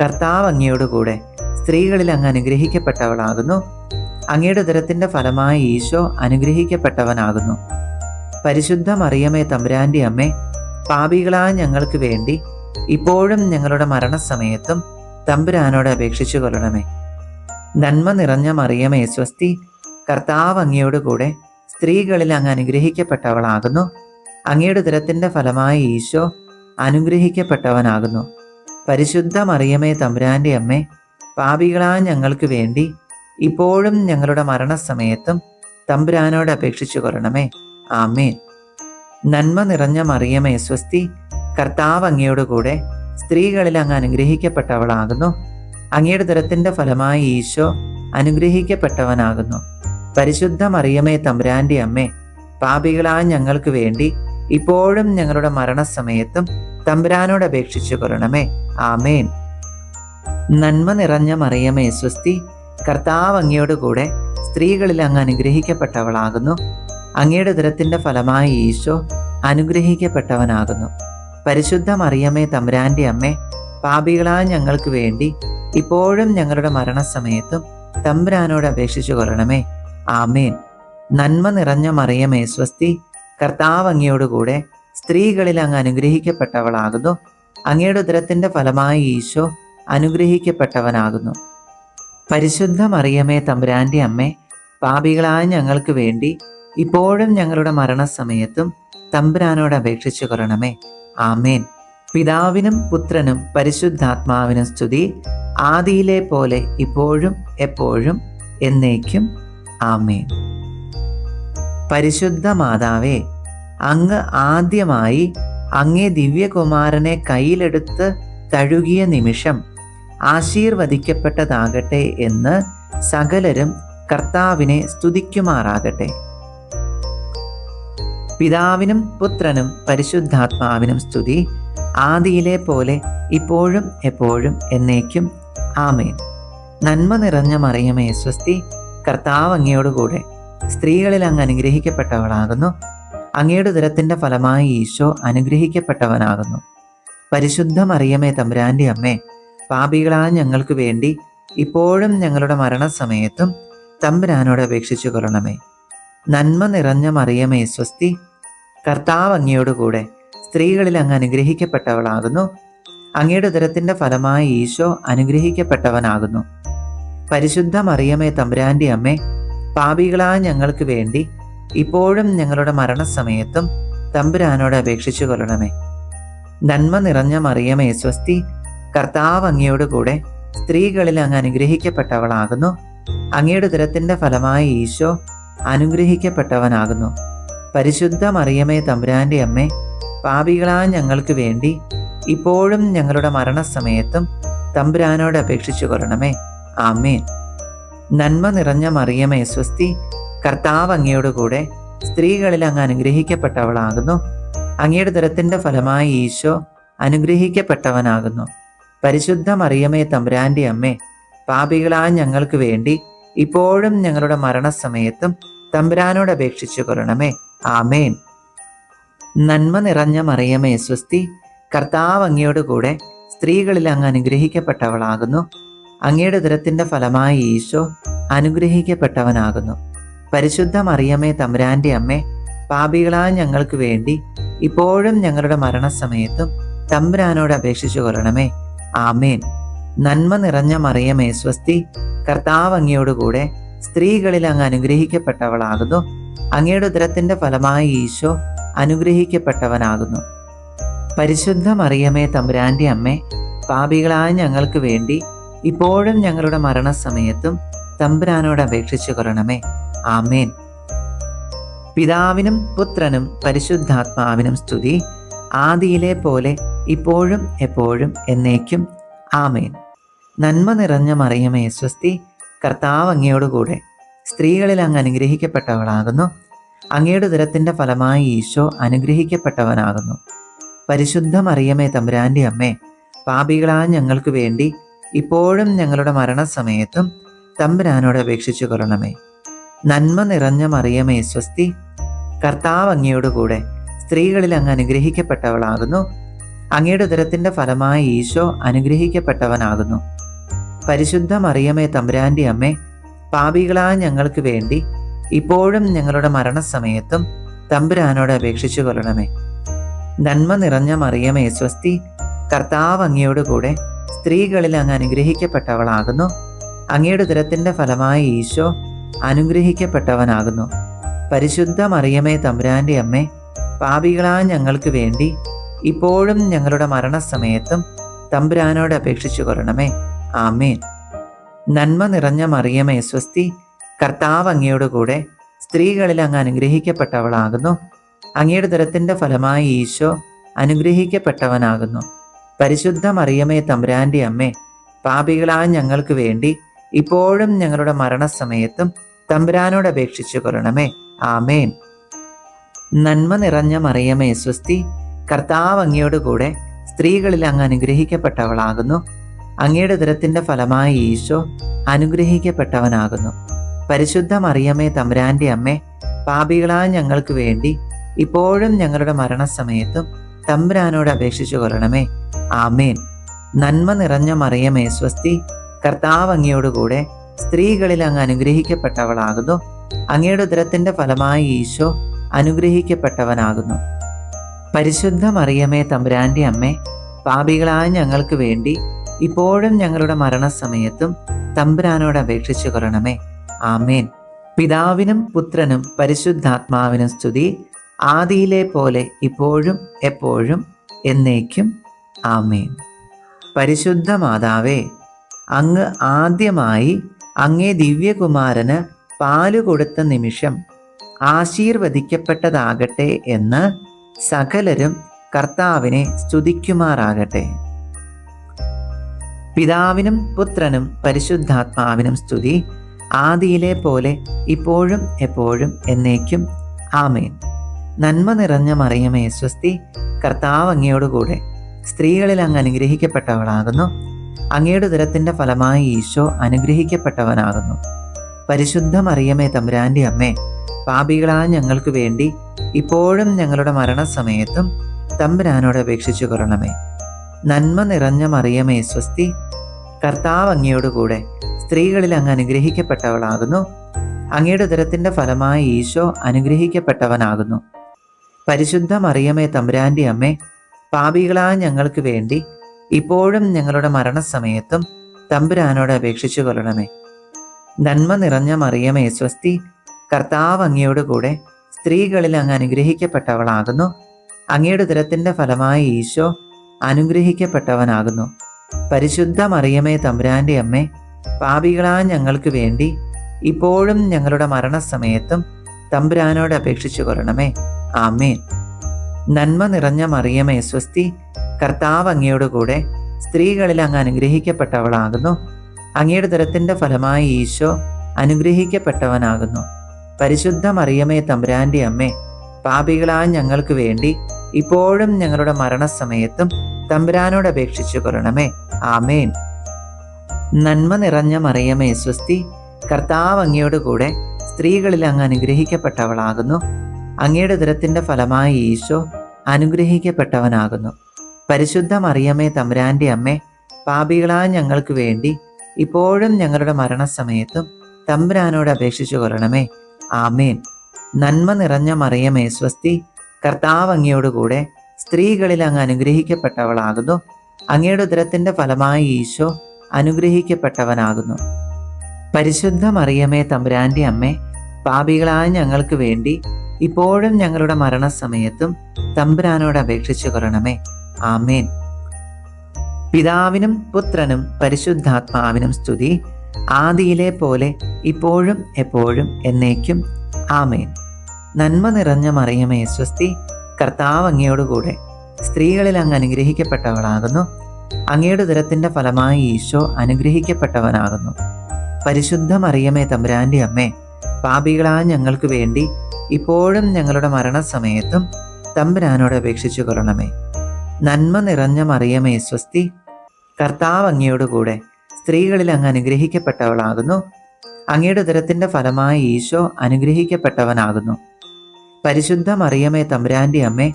കർത്താവ് അങ്ങയോടുകൂടെ സ്ത്രീകളിൽ അങ്ങ് അനുഗ്രഹിക്കപ്പെട്ടവളാകുന്നു. അങ്ങയുടെ ഉദരത്തിന്റെ ഫലമായി ഈശോ അനുഗ്രഹിക്കപ്പെട്ടവനാകുന്നു. പരിശുദ്ധ മറിയമേ തമ്പുരാന്റെ അമ്മേ, പാപികളായ ഞങ്ങൾക്ക് വേണ്ടി ഇപ്പോഴും ഞങ്ങളുടെ മരണസമയത്തും തമ്പുരാനോട് അപേക്ഷിച്ചു കൊള്ളണമേ. നന്മ നിറഞ്ഞ മറിയമേ സ്വസ്തി, കർത്താവ് അങ്ങയോടുകൂടെ സ്ത്രീകളിൽ അങ്ങ് അനുഗ്രഹിക്കപ്പെട്ടവളാകുന്നു. അങ്ങയുടെ ഉദരത്തിന്റെ ഫലമായി ഈശോ അനുഗ്രഹിക്കപ്പെട്ടവനാകുന്നു. പരിശുദ്ധ മറിയമേ തമ്പുരാന്റെ അമ്മേ, പാപികളായ ഞങ്ങൾക്ക് വേണ്ടി ഇപ്പോഴും ഞങ്ങളുടെ മരണസമയത്തും തമ്പുരാനോട് അപേക്ഷിച്ചു കൊള്ളണമേ. ആമേൻ. നന്മ നിറഞ്ഞ മറിയമേ സ്വസ്തി, കർത്താവ് അങ്ങയോടുകൂടെ സ്ത്രീകളിൽ അങ്ങ് അനുഗ്രഹിക്കപ്പെട്ടവളാകുന്നു. അങ്ങയുടെ ഉദരത്തിന്റെ ഫലമായി ഈശോ അനുഗ്രഹിക്കപ്പെട്ടവനാകുന്നു. പരിശുദ്ധ മറിയമേ തമ്പുരാന്റെ അമ്മേ, പാപികളായ ഞങ്ങൾക്ക് വേണ്ടി ഇപ്പോഴും ഞങ്ങളുടെ മരണസമയത്തും തമ്പുരാനോട് അപേക്ഷിച്ചു കൊള്ളണമേ. ആമേൻ. നന്മ നിറഞ്ഞ മറിയമേ സ്വസ്തി, കർത്താവ് അങ്ങയോടുകൂടെ സ്ത്രീകളിൽ അങ്ങ് അനുഗ്രഹിക്കപ്പെട്ടവളാകുന്നു. അങ്ങയുടെ ഉദരത്തിന്റെ ഫലമായി ഈശോ അനുഗ്രഹിക്കപ്പെട്ടവനാകുന്നു. പരിശുദ്ധ മറിയമേ തമ്പുരാന്റെ അമ്മേ, പാപികളായ ഞങ്ങൾക്ക് വേണ്ടി ഇപ്പോഴും ഞങ്ങളുടെ മരണസമയത്തും തമ്പുരാനോട് അപേക്ഷിച്ചു കൊള്ളണമേ. ആമേൻ. നന്മ നിറഞ്ഞ മറിയമേ സ്വസ്തി, കർത്താവ് അങ്ങയോടുകൂടെ സ്ത്രീകളിൽ അങ്ങ് അനുഗ്രഹിക്കപ്പെട്ടവളാകുന്നു. അങ്ങയുടെ ഉദരത്തിന്റെ ഫലമായി ഈശോ അനുഗ്രഹിക്കപ്പെട്ടവനാകുന്നു. പരിശുദ്ധ മറിയമേ തമ്പുരാന്റെ അമ്മേ, പാപികളായ ഞങ്ങൾക്ക് വേണ്ടി ഇപ്പോഴും ഞങ്ങളുടെ മരണസമയത്തും തമ്പുരാനോട് അപേക്ഷിച്ചു കൊള്ളണമേ. ആമേൻ. പിതാവിനും പുത്രനും പരിശുദ്ധാത്മാവിനും സ്തുതി, ആദിയിലെ പോലെ ഇപ്പോഴും എപ്പോഴും എന്നേക്കും. ആമേൻ. പരിശുദ്ധ മാതാവേ, അങ്ങ് ആദ്യമായി അങ്ങേ ദിവ്യകുമാരനെ കയ്യിലെടുത്ത് തഴുകിയ നിമിഷം ആശീർവദിക്കപ്പെട്ടതാകട്ടെ എന്ന് സകലരും കർത്താവിനെ സ്തുതിക്കുമാറാകട്ടെ. പിതാവിനും പുത്രനും പരിശുദ്ധാത്മാവിനും സ്തുതി, ആദിയിലെ പോലെ ഇപ്പോഴും എപ്പോഴും എന്നേക്കും. ആമേൻ. നന്മ നിറഞ്ഞ മറിയമേ സ്വസ്തി, കർത്താവ് അങ്ങയോടുകൂടെ സ്ത്രീകളിൽ അങ്ങ് അനുഗ്രഹിക്കപ്പെട്ടവളാകുന്നു. അങ്ങയുടെ ഉദരത്തിന്റെ ഫലമായി ഈശോ അനുഗ്രഹിക്കപ്പെട്ടവനാകുന്നു. പരിശുദ്ധ മറിയമേ തമ്പുരാന്റെ അമ്മേ, പാപികളായ ഞങ്ങൾക്ക് വേണ്ടി ഇപ്പോഴും ഞങ്ങളുടെ മരണസമയത്തും തമ്പുരാനോട് അപേക്ഷിച്ചു കൊള്ളണമേ. നന്മ നിറഞ്ഞ മറിയമേ സ്വസ്തി, കർത്താവ് അങ്ങയോടുകൂടെ സ്ത്രീകളിൽ അങ്ങ് അനുഗ്രഹിക്കപ്പെട്ടവളാകുന്നു. അങ്ങയുടെ ഉദരത്തിന്റെ ഫലമായി ഈശോ അനുഗ്രഹിക്കപ്പെട്ടവനാകുന്നു. പരിശുദ്ധ മറിയമേ തമ്പുരാന്റെ അമ്മേ, പാപികളായ ഞങ്ങൾക്ക് വേണ്ടി ഇപ്പോഴും ഞങ്ങളുടെ മരണസമയത്തും തമ്പുരാനോട് അപേക്ഷിച്ചു കൊള്ളണമേ. നന്മ നിറഞ്ഞ മറിയമേ സ്വസ്തി, കർത്താവ് അങ്ങയോടുകൂടെ സ്ത്രീകളിൽ അങ്ങ് അനുഗ്രഹിക്കപ്പെട്ടവളാകുന്നു. അങ്ങയുടെ ഉദരത്തിന്റെ ഫലമായി ഈശോ അനുഗ്രഹിക്കപ്പെട്ടവനാകുന്നു. പരിശുദ്ധ മറിയമേ തമ്പുരാന്റെ അമ്മേ, പാപികളായ ഞങ്ങൾക്ക് വേണ്ടി ഇപ്പോഴും ഞങ്ങളുടെ മരണസമയത്തും തമ്പുരാനോട് അപേക്ഷിച്ചു കൊള്ളണമേ. ആമേൻ. നന്മ നിറഞ്ഞ മറിയമേ സ്വസ്തി, കർത്താവ് അങ്ങയോടുകൂടെ സ്ത്രീകളിൽ അങ്ങ് അനുഗ്രഹിക്കപ്പെട്ടവളാകുന്നു. അങ്ങയുടെ ഉദരത്തിന്റെ ഫലമായി ഈശോ അനുഗ്രഹിക്കപ്പെട്ടവനാകുന്നു. പരിശുദ്ധ മറിയമേ തമ്പുരാന്റെ അമ്മേ, പാപികളായ ഞങ്ങൾക്ക് വേണ്ടി ഇപ്പോഴും ഞങ്ങളുടെ മരണസമയത്തും തമ്പുരാനോട് അപേക്ഷിച്ചു കൊള്ളണമേ. ആമേൻ. നന്മ നിറഞ്ഞ മറിയമേ സ്വസ്തി, കർത്താവ് അങ്ങയോട് കൂടെ സ്ത്രീകളിൽ അങ്ങ് അനുഗ്രഹിക്കപ്പെട്ടവളാകുന്നു. അങ്ങയുടെ ഉദരത്തിൻ്റെ ഫലമായി ഈശോ അനുഗ്രഹിക്കപ്പെട്ടവനാകുന്നു. പരിശുദ്ധ മറിയമേ തമ്പുരാൻ്റെ അമ്മേ, പാപികളായ ഞങ്ങൾക്ക് വേണ്ടി ഇപ്പോഴും ഞങ്ങളുടെ മരണസമയത്തും തമ്പുരാനോട് അപേക്ഷിച്ചു കൊള്ളണമേ. ആമേൻ. നന്മ നിറഞ്ഞ മറിയമേ സ്വസ്തി, കർത്താവ് അങ്ങയോട് കൂടെ സ്ത്രീകളിൽ അങ്ങ് അനുഗ്രഹിക്കപ്പെട്ടവളാകുന്നു. അങ്ങയുടെ ഉദരത്തിൻ്റെ ഫലമായി ഈശോ അനുഗ്രഹിക്കപ്പെട്ടവനാകുന്നു. പരിശുദ്ധ മറിയമേ തമ്പുരാൻ്റെ അമ്മേ, പാപികളായ ഞങ്ങൾക്ക് വേണ്ടി ഇപ്പോഴും ഞങ്ങളുടെ മരണസമയത്തും തമ്പുരാനോട് അപേക്ഷിച്ചു കൊള്ളണമേ. ആമേൻ. പിതാവിനും പുത്രനും പരിശുദ്ധാത്മാവിനും സ്തുതി, ആദിയിലെ പോലെ ഇപ്പോഴും എപ്പോഴും എന്നേക്കും. ആമേൻ. നന്മ നിറഞ്ഞ മറിയമേ സ്വസ്തി, കർത്താവ് അങ്ങയോടുകൂടെ സ്ത്രീകളിൽ അങ്ങ് അനുഗ്രഹിക്കപ്പെട്ടവളാകുന്നു. അങ്ങയുടെ ഉദരത്തിൻ്റെ ഫലമായി ഈശോ അനുഗ്രഹിക്കപ്പെട്ടവനാകുന്നു. പരിശുദ്ധ മറിയമേ തമ്പുരാൻ്റെ അമ്മേ, പാപികളായ ഞങ്ങൾക്ക് വേണ്ടി ഇപ്പോഴും ഞങ്ങളുടെ മരണസമയത്തും തമ്പുരാനോട് അപേക്ഷിച്ചു കൊള്ളണമേ. നന്മ നിറഞ്ഞ മറിയമേ സ്വസ്തി, കർത്താവ് അങ്ങയോടുകൂടെ സ്ത്രീകളിൽ അങ്ങ് അനുഗ്രഹിക്കപ്പെട്ടവളാകുന്നു. അങ്ങയുടെ ഉദരത്തിൻ്റെ ഫലമായി ഈശോ അനുഗ്രഹിക്കപ്പെട്ടവനാകുന്നു. പരിശുദ്ധ മറിയമേ തമ്പുരാൻ്റെ അമ്മേ, പാപികളായ ഞങ്ങൾക്ക് വേണ്ടി ഇപ്പോഴും ഞങ്ങളുടെ മരണസമയത്തും തമ്പുരാനോട് അപേക്ഷിച്ചു കൊള്ളണമേ. നന്മ നിറഞ്ഞ മറിയമേ സ്വസ്തി, കർത്താവ് അങ്ങയോടുകൂടെ സ്ത്രീകളിൽ അങ്ങ് അനുഗ്രഹിക്കപ്പെട്ടവളാകുന്നു. അങ്ങയുടെ ഉദരത്തിൻ്റെ ഫലമായി ഈശോ അനുഗ്രഹിക്കപ്പെട്ടവനാകുന്നു. പരിശുദ്ധ മറിയമേ തമ്പുരാൻ്റെ അമ്മേ, പാപികളായ ഞങ്ങൾക്ക് വേണ്ടി ഇപ്പോഴും ഞങ്ങളുടെ മരണസമയത്തും തമ്പുരാനോട് അപേക്ഷിച്ചു കൊള്ളണമേ. ആമേൻ. നന്മ നിറഞ്ഞ മറിയമേ സ്വസ്തി, കർത്താവ് അങ്ങയോടുകൂടെ സ്ത്രീകളിൽ അങ്ങ് അനുഗ്രഹിക്കപ്പെട്ടവളാകുന്നു. അങ്ങയുടെ ഉദരത്തിൻ്റെ ഫലമായി ഈശോ അനുഗ്രഹിക്കപ്പെട്ടവനാകുന്നു. പരിശുദ്ധ മറിയമേ തമ്പുരാൻ്റെ അമ്മേ, പാപികളായ ഞങ്ങൾക്ക് വേണ്ടി ഇപ്പോഴും ഞങ്ങളുടെ മരണസമയത്തും തമ്പുരാനോട് അപേക്ഷിച്ചു കൊള്ളണമേ. ആമേൻ. നന്മ നിറഞ്ഞ മറിയമേ സ്വസ്തി, കർത്താവ് അങ്ങയോടുകൂടെ സ്ത്രീകളിൽ അങ്ങ് അനുഗ്രഹിക്കപ്പെട്ടവളാകുന്നു. അങ്ങയുടെ ഉദരത്തിൻ്റെ ഫലമായി ഈശോ അനുഗ്രഹിക്കപ്പെട്ടവനാകുന്നു. പരിശുദ്ധ മറിയമേ തമ്പുരാൻ്റെ അമ്മേ, പാപികളായ ഞങ്ങൾക്ക് വേണ്ടി ഇപ്പോഴും ഞങ്ങളുടെ മരണസമയത്തും തമ്പുരാനോട് അപേക്ഷിച്ചു കൊള്ളണമേ. ആമേൻ. നന്മ നിറഞ്ഞ മറിയമേ സ്വസ്തി, കർത്താവ് അങ്ങയോടുകൂടെ സ്ത്രീകളിൽ അങ്ങ് അനുഗ്രഹിക്കപ്പെട്ടവളാകുന്നു. അങ്ങയുടെ ഉദരത്തിൻ്റെ ഫലമായി ഈശോ അനുഗ്രഹിക്കപ്പെട്ടവനാകുന്നു. പരിശുദ്ധ മറിയമേ തമ്പുരാൻ്റെ അമ്മേ, പാപികളായ ഞങ്ങൾക്ക് വേണ്ടി ഇപ്പോഴും ഞങ്ങളുടെ മരണസമയത്തും തമ്പുരാനോട് അപേക്ഷിച്ചു കൊള്ളണമേ. ആമേൻ. പിതാവിനും പുത്രനും പരിശുദ്ധാത്മാവിനും സ്തുതി, ആദിയിലെ പോലെ ഇപ്പോഴും എപ്പോഴും എന്നേക്കും. ആമേൻ. പരിശുദ്ധ മാതാവേ, അങ്ങ് ആദ്യമായി അങ്ങേ ദിവ്യകുമാരന് പാല് കൊടുത്ത നിമിഷം ആശീർവദിക്കപ്പെട്ടതാകട്ടെ എന്ന് സകലരും കർത്താവിനെ സ്തുതിക്കുമാറാകട്ടെ. പിതാവിനും പുത്രനും പരിശുദ്ധാത്മാവിനും സ്തുതി, ആദിയിലെ പോലെ ഇപ്പോഴും എപ്പോഴും എന്നേക്കും. ആമേൻ. നന്മ നിറഞ്ഞ മറിയമേ സ്വസ്തി, കർത്താവ് അങ്ങയോടുകൂടെ സ്ത്രീകളിൽ അങ്ങ് അനുഗ്രഹിക്കപ്പെട്ടവളാകുന്നു. അങ്ങയുടെ ഉദരത്തിൻ്റെ ഫലമായി ഈശോ അനുഗ്രഹിക്കപ്പെട്ടവനാകുന്നു. പരിശുദ്ധ മറിയമേ തമ്പുരാൻ്റെ അമ്മേ, പാപികളായ ഞങ്ങൾക്ക് വേണ്ടി ഇപ്പോഴും ഞങ്ങളുടെ മരണസമയത്തും തമ്പുരാനോട് അപേക്ഷിച്ചു കൊള്ളണമേ. നന്മ നിറഞ്ഞ മറിയമേ സ്വസ്തി, കർത്താവ് അങ്ങയോടുകൂടെ സ്ത്രീകളിൽ അങ്ങ് അനുഗ്രഹിക്കപ്പെട്ടവളാകുന്നു. അങ്ങയുടെ ഉദരത്തിൻ്റെ ഫലമായി ഈശോ അനുഗ്രഹിക്കപ്പെട്ടവനാകുന്നു. പരിശുദ്ധ മറിയമേ തമ്പുരാൻ്റെ അമ്മേ, പാപികളായ ഞങ്ങൾക്ക് വേണ്ടി ഇപ്പോഴും ഞങ്ങളുടെ മരണസമയത്തും തമ്പുരാനോട് അപേക്ഷിച്ചു കൊള്ളണമേ. നന്മ നിറഞ്ഞ മറിയമേ സ്വസ്തി, കർത്താവ് അങ്ങയോടുകൂടെ സ്ത്രീകളിൽ അങ്ങ് അനുഗ്രഹിക്കപ്പെട്ടവളാകുന്നു. അങ്ങയുടെ ഉദരത്തിൻ്റെ ഫലമായി ഈശോ അനുഗ്രഹിക്കപ്പെട്ടവനാകുന്നു. പരിശുദ്ധ മറിയമേ തമ്പുരാൻ്റെ അമ്മേ, പാപികളായ ഞങ്ങൾക്ക് വേണ്ടി ഇപ്പോഴും ഞങ്ങളുടെ മരണസമയത്തും തമ്പുരാനോട് അപേക്ഷിച്ചു കൊള്ളണമേ. ആമേൻ. നന്മ നിറഞ്ഞ മറിയമേ സ്വസ്തി, കർത്താവ് അങ്ങയോടുകൂടെ സ്ത്രീകളിൽ അങ്ങ് അനുഗ്രഹിക്കപ്പെട്ടവളാകുന്നു. അങ്ങയുടെ ഉദരത്തിൻ്റെ ഫലമായി ഈശോ അനുഗ്രഹിക്കപ്പെട്ടവനാകുന്നു. പരിശുദ്ധ മറിയമേ തമ്പുരാൻ്റെ അമ്മേ, പാപികളായ ഞങ്ങൾക്ക് വേണ്ടി ഇപ്പോഴും ഞങ്ങളുടെ മരണസമയത്തും തമ്പുരാനോട് അപേക്ഷിച്ചു കൊള്ളണമേ. ആമേൻ. നന്മ നിറഞ്ഞ മറിയമേ സ്വസ്തി, കർത്താവ് അങ്ങയോടുകൂടെ സ്ത്രീകളിൽ അങ്ങ് അനുഗ്രഹിക്കപ്പെട്ടവളാകുന്നു. അങ്ങയുടെ ഉദരത്തിൻ്റെ ഫലമായി ഈശോ അനുഗ്രഹിക്കപ്പെട്ടവനാകുന്നു. പരിശുദ്ധ മറിയമേ തമ്പുരാന്റെ അമ്മേ, പാപികളായ ഞങ്ങൾക്ക് വേണ്ടി ഇപ്പോഴും ഞങ്ങളുടെ മരണസമയത്തും തമ്പുരാനോട് അപേക്ഷിച്ചു കൊള്ളണമേ. ആമേൻ. നന്മ നിറഞ്ഞ മറിയമേ സ്വസ്തി, കർത്താവ് അങ്ങയോടുകൂടെ സ്ത്രീകളിൽ അങ്ങ് അനുഗ്രഹിക്കപ്പെട്ടവളാകുന്നു. അങ്ങയുടെ ഉദരത്തിന്റെ ഫലമായി ഈശോ അനുഗ്രഹിക്കപ്പെട്ടവനാകുന്നു. പരിശുദ്ധ മറിയമേ തമ്പുരാന്റെ അമ്മേ, പാപികളായ ഞങ്ങൾക്ക് വേണ്ടി ഇപ്പോഴും ഞങ്ങളുടെ മരണസമയത്തും തമ്പുരാനോട് അപേക്ഷിച്ചു കൊള്ളണമേ. ആമേൻ. പിതാവിനും പുത്രനും പരിശുദ്ധാത്മാവിനും സ്തുതി, ആദിയിലെ പോലെ ഇപ്പോഴും എപ്പോഴും എന്നേക്കും. ആമേൻ. നന്മ നിറഞ്ഞ മറിയമേ സ്വസ്തി, കർത്താവ് അങ്ങയോടുകൂടെ സ്ത്രീകളിൽ അങ്ങ് അനുഗ്രഹിക്കപ്പെട്ടവളാകുന്നു. അങ്ങയുടെ ഉദരത്തിന്റെ ഫലമായി ഈശോ അനുഗ്രഹിക്കപ്പെട്ടവനാകുന്നു. പരിശുദ്ധ മറിയമേ തമ്പുരാന്റെ അമ്മേ, പാപികളായ ഞങ്ങൾക്ക് വേണ്ടി ഇപ്പോഴും ഞങ്ങളുടെ മരണസമയത്തും തമ്പുരാനോട് അപേക്ഷിച്ചു കൊള്ളണമേ. നന്മ നിറഞ്ഞ മറിയമേ സ്വസ്തി, കർത്താവ് അങ്ങയോടുകൂടെ സ്ത്രീകളിൽ അങ്ങ് അനുഗ്രഹിക്കപ്പെട്ടവളാകുന്നു. അങ്ങയുടെ ഉദരത്തിന്റെ ഫലമായി ഈശോ അനുഗ്രഹിക്കപ്പെട്ടവനാകുന്നു. പരിശുദ്ധ മറിയമേ തമ്പുരാന്റെ അമ്മേ,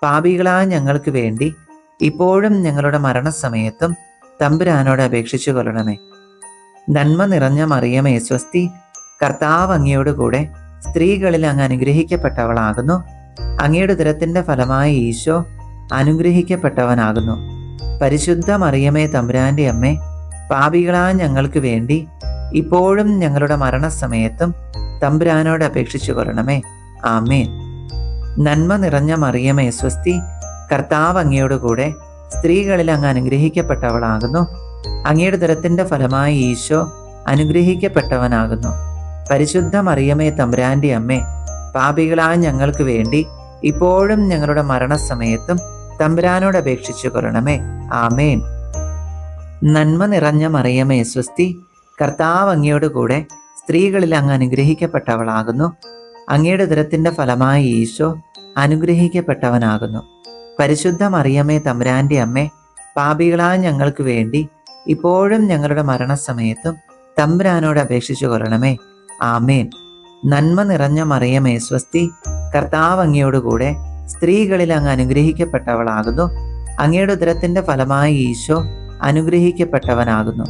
പാപികളായ ഞങ്ങൾക്ക് വേണ്ടി ഇപ്പോഴും ഞങ്ങളുടെ മരണസമയത്തും തമ്പുരാനോട് അപേക്ഷിച്ചു കൊള്ളണമേ. നന്മ നിറഞ്ഞ മറിയമേ സ്വസ്തി, കർത്താവ് അങ്ങയോടുകൂടെ സ്ത്രീകളിൽ അങ്ങ് അനുഗ്രഹിക്കപ്പെട്ടവളാകുന്നു. അങ്ങയുടെ ഉദരത്തിന്റെ ഫലമായി ഈശോ അനുഗ്രഹിക്കപ്പെട്ടവനാകുന്നു. പരിശുദ്ധ മറിയമേ തമ്പുരാന്റെ അമ്മേ, പാപികളായ ഞങ്ങൾക്ക് വേണ്ടി ഇപ്പോഴും ഞങ്ങളുടെ മരണസമയത്തും തമ്പുരാനോട് അപേക്ഷിച്ചു കൊള്ളണമേ. ആമേൻ. നന്മ നിറഞ്ഞ മറിയമേ സ്വസ്തി, കർത്താവ് അങ്ങയോടുകൂടെ സ്ത്രീകളിൽ അങ്ങ് അനുഗ്രഹിക്കപ്പെട്ടവളാകുന്നു. അങ്ങയുടെ ഉദരത്തിന്റെ ഫലമായി ഈശോ അനുഗ്രഹിക്കപ്പെട്ടവനാകുന്നു. പരിശുദ്ധ മറിയമേ തമ്പുരാന്റെ അമ്മേ, പാപികളായ ഞങ്ങൾക്ക് വേണ്ടി ഇപ്പോഴും ഞങ്ങളുടെ മരണസമയത്തും തമ്പുരാനോട് അപേക്ഷിച്ചു കൊള്ളണമേ. ആമേൻ. നന്മ നിറഞ്ഞ മറിയമേ സ്വസ്തി, കർത്താവ് അങ്ങയോടുകൂടെ സ്ത്രീകളിൽ അങ്ങ് അനുഗ്രഹിക്കപ്പെട്ടവളാകുന്നു. അങ്ങയുടെ ഉദരത്തിന്റെ ഫലമായി ഈശോ അനുഗ്രഹിക്കപ്പെട്ടവനാകുന്നു. പരിശുദ്ധ മറിയമേ തമ്പുരാന്റെ അമ്മേ, പാപികളായ ഞങ്ങൾക്ക് വേണ്ടി ഇപ്പോഴും ഞങ്ങളുടെ മരണസമയത്തും തമ്പുരാനോട് അപേക്ഷിച്ചു കൊള്ളണമേ. ആമേൻ. നന്മ നിറഞ്ഞ മറിയമേ സ്വസ്തി, കർത്താവ് അങ്ങയോടുകൂടെ സ്ത്രീകളിൽ അങ്ങ് അനുഗ്രഹിക്കപ്പെട്ടവളാകുന്നു. അങ്ങയുടെ ഉദരത്തിന്റെ ഫലമായി ഈശോ അനുഗ്രഹിക്കപ്പെട്ടവനാകുന്നു.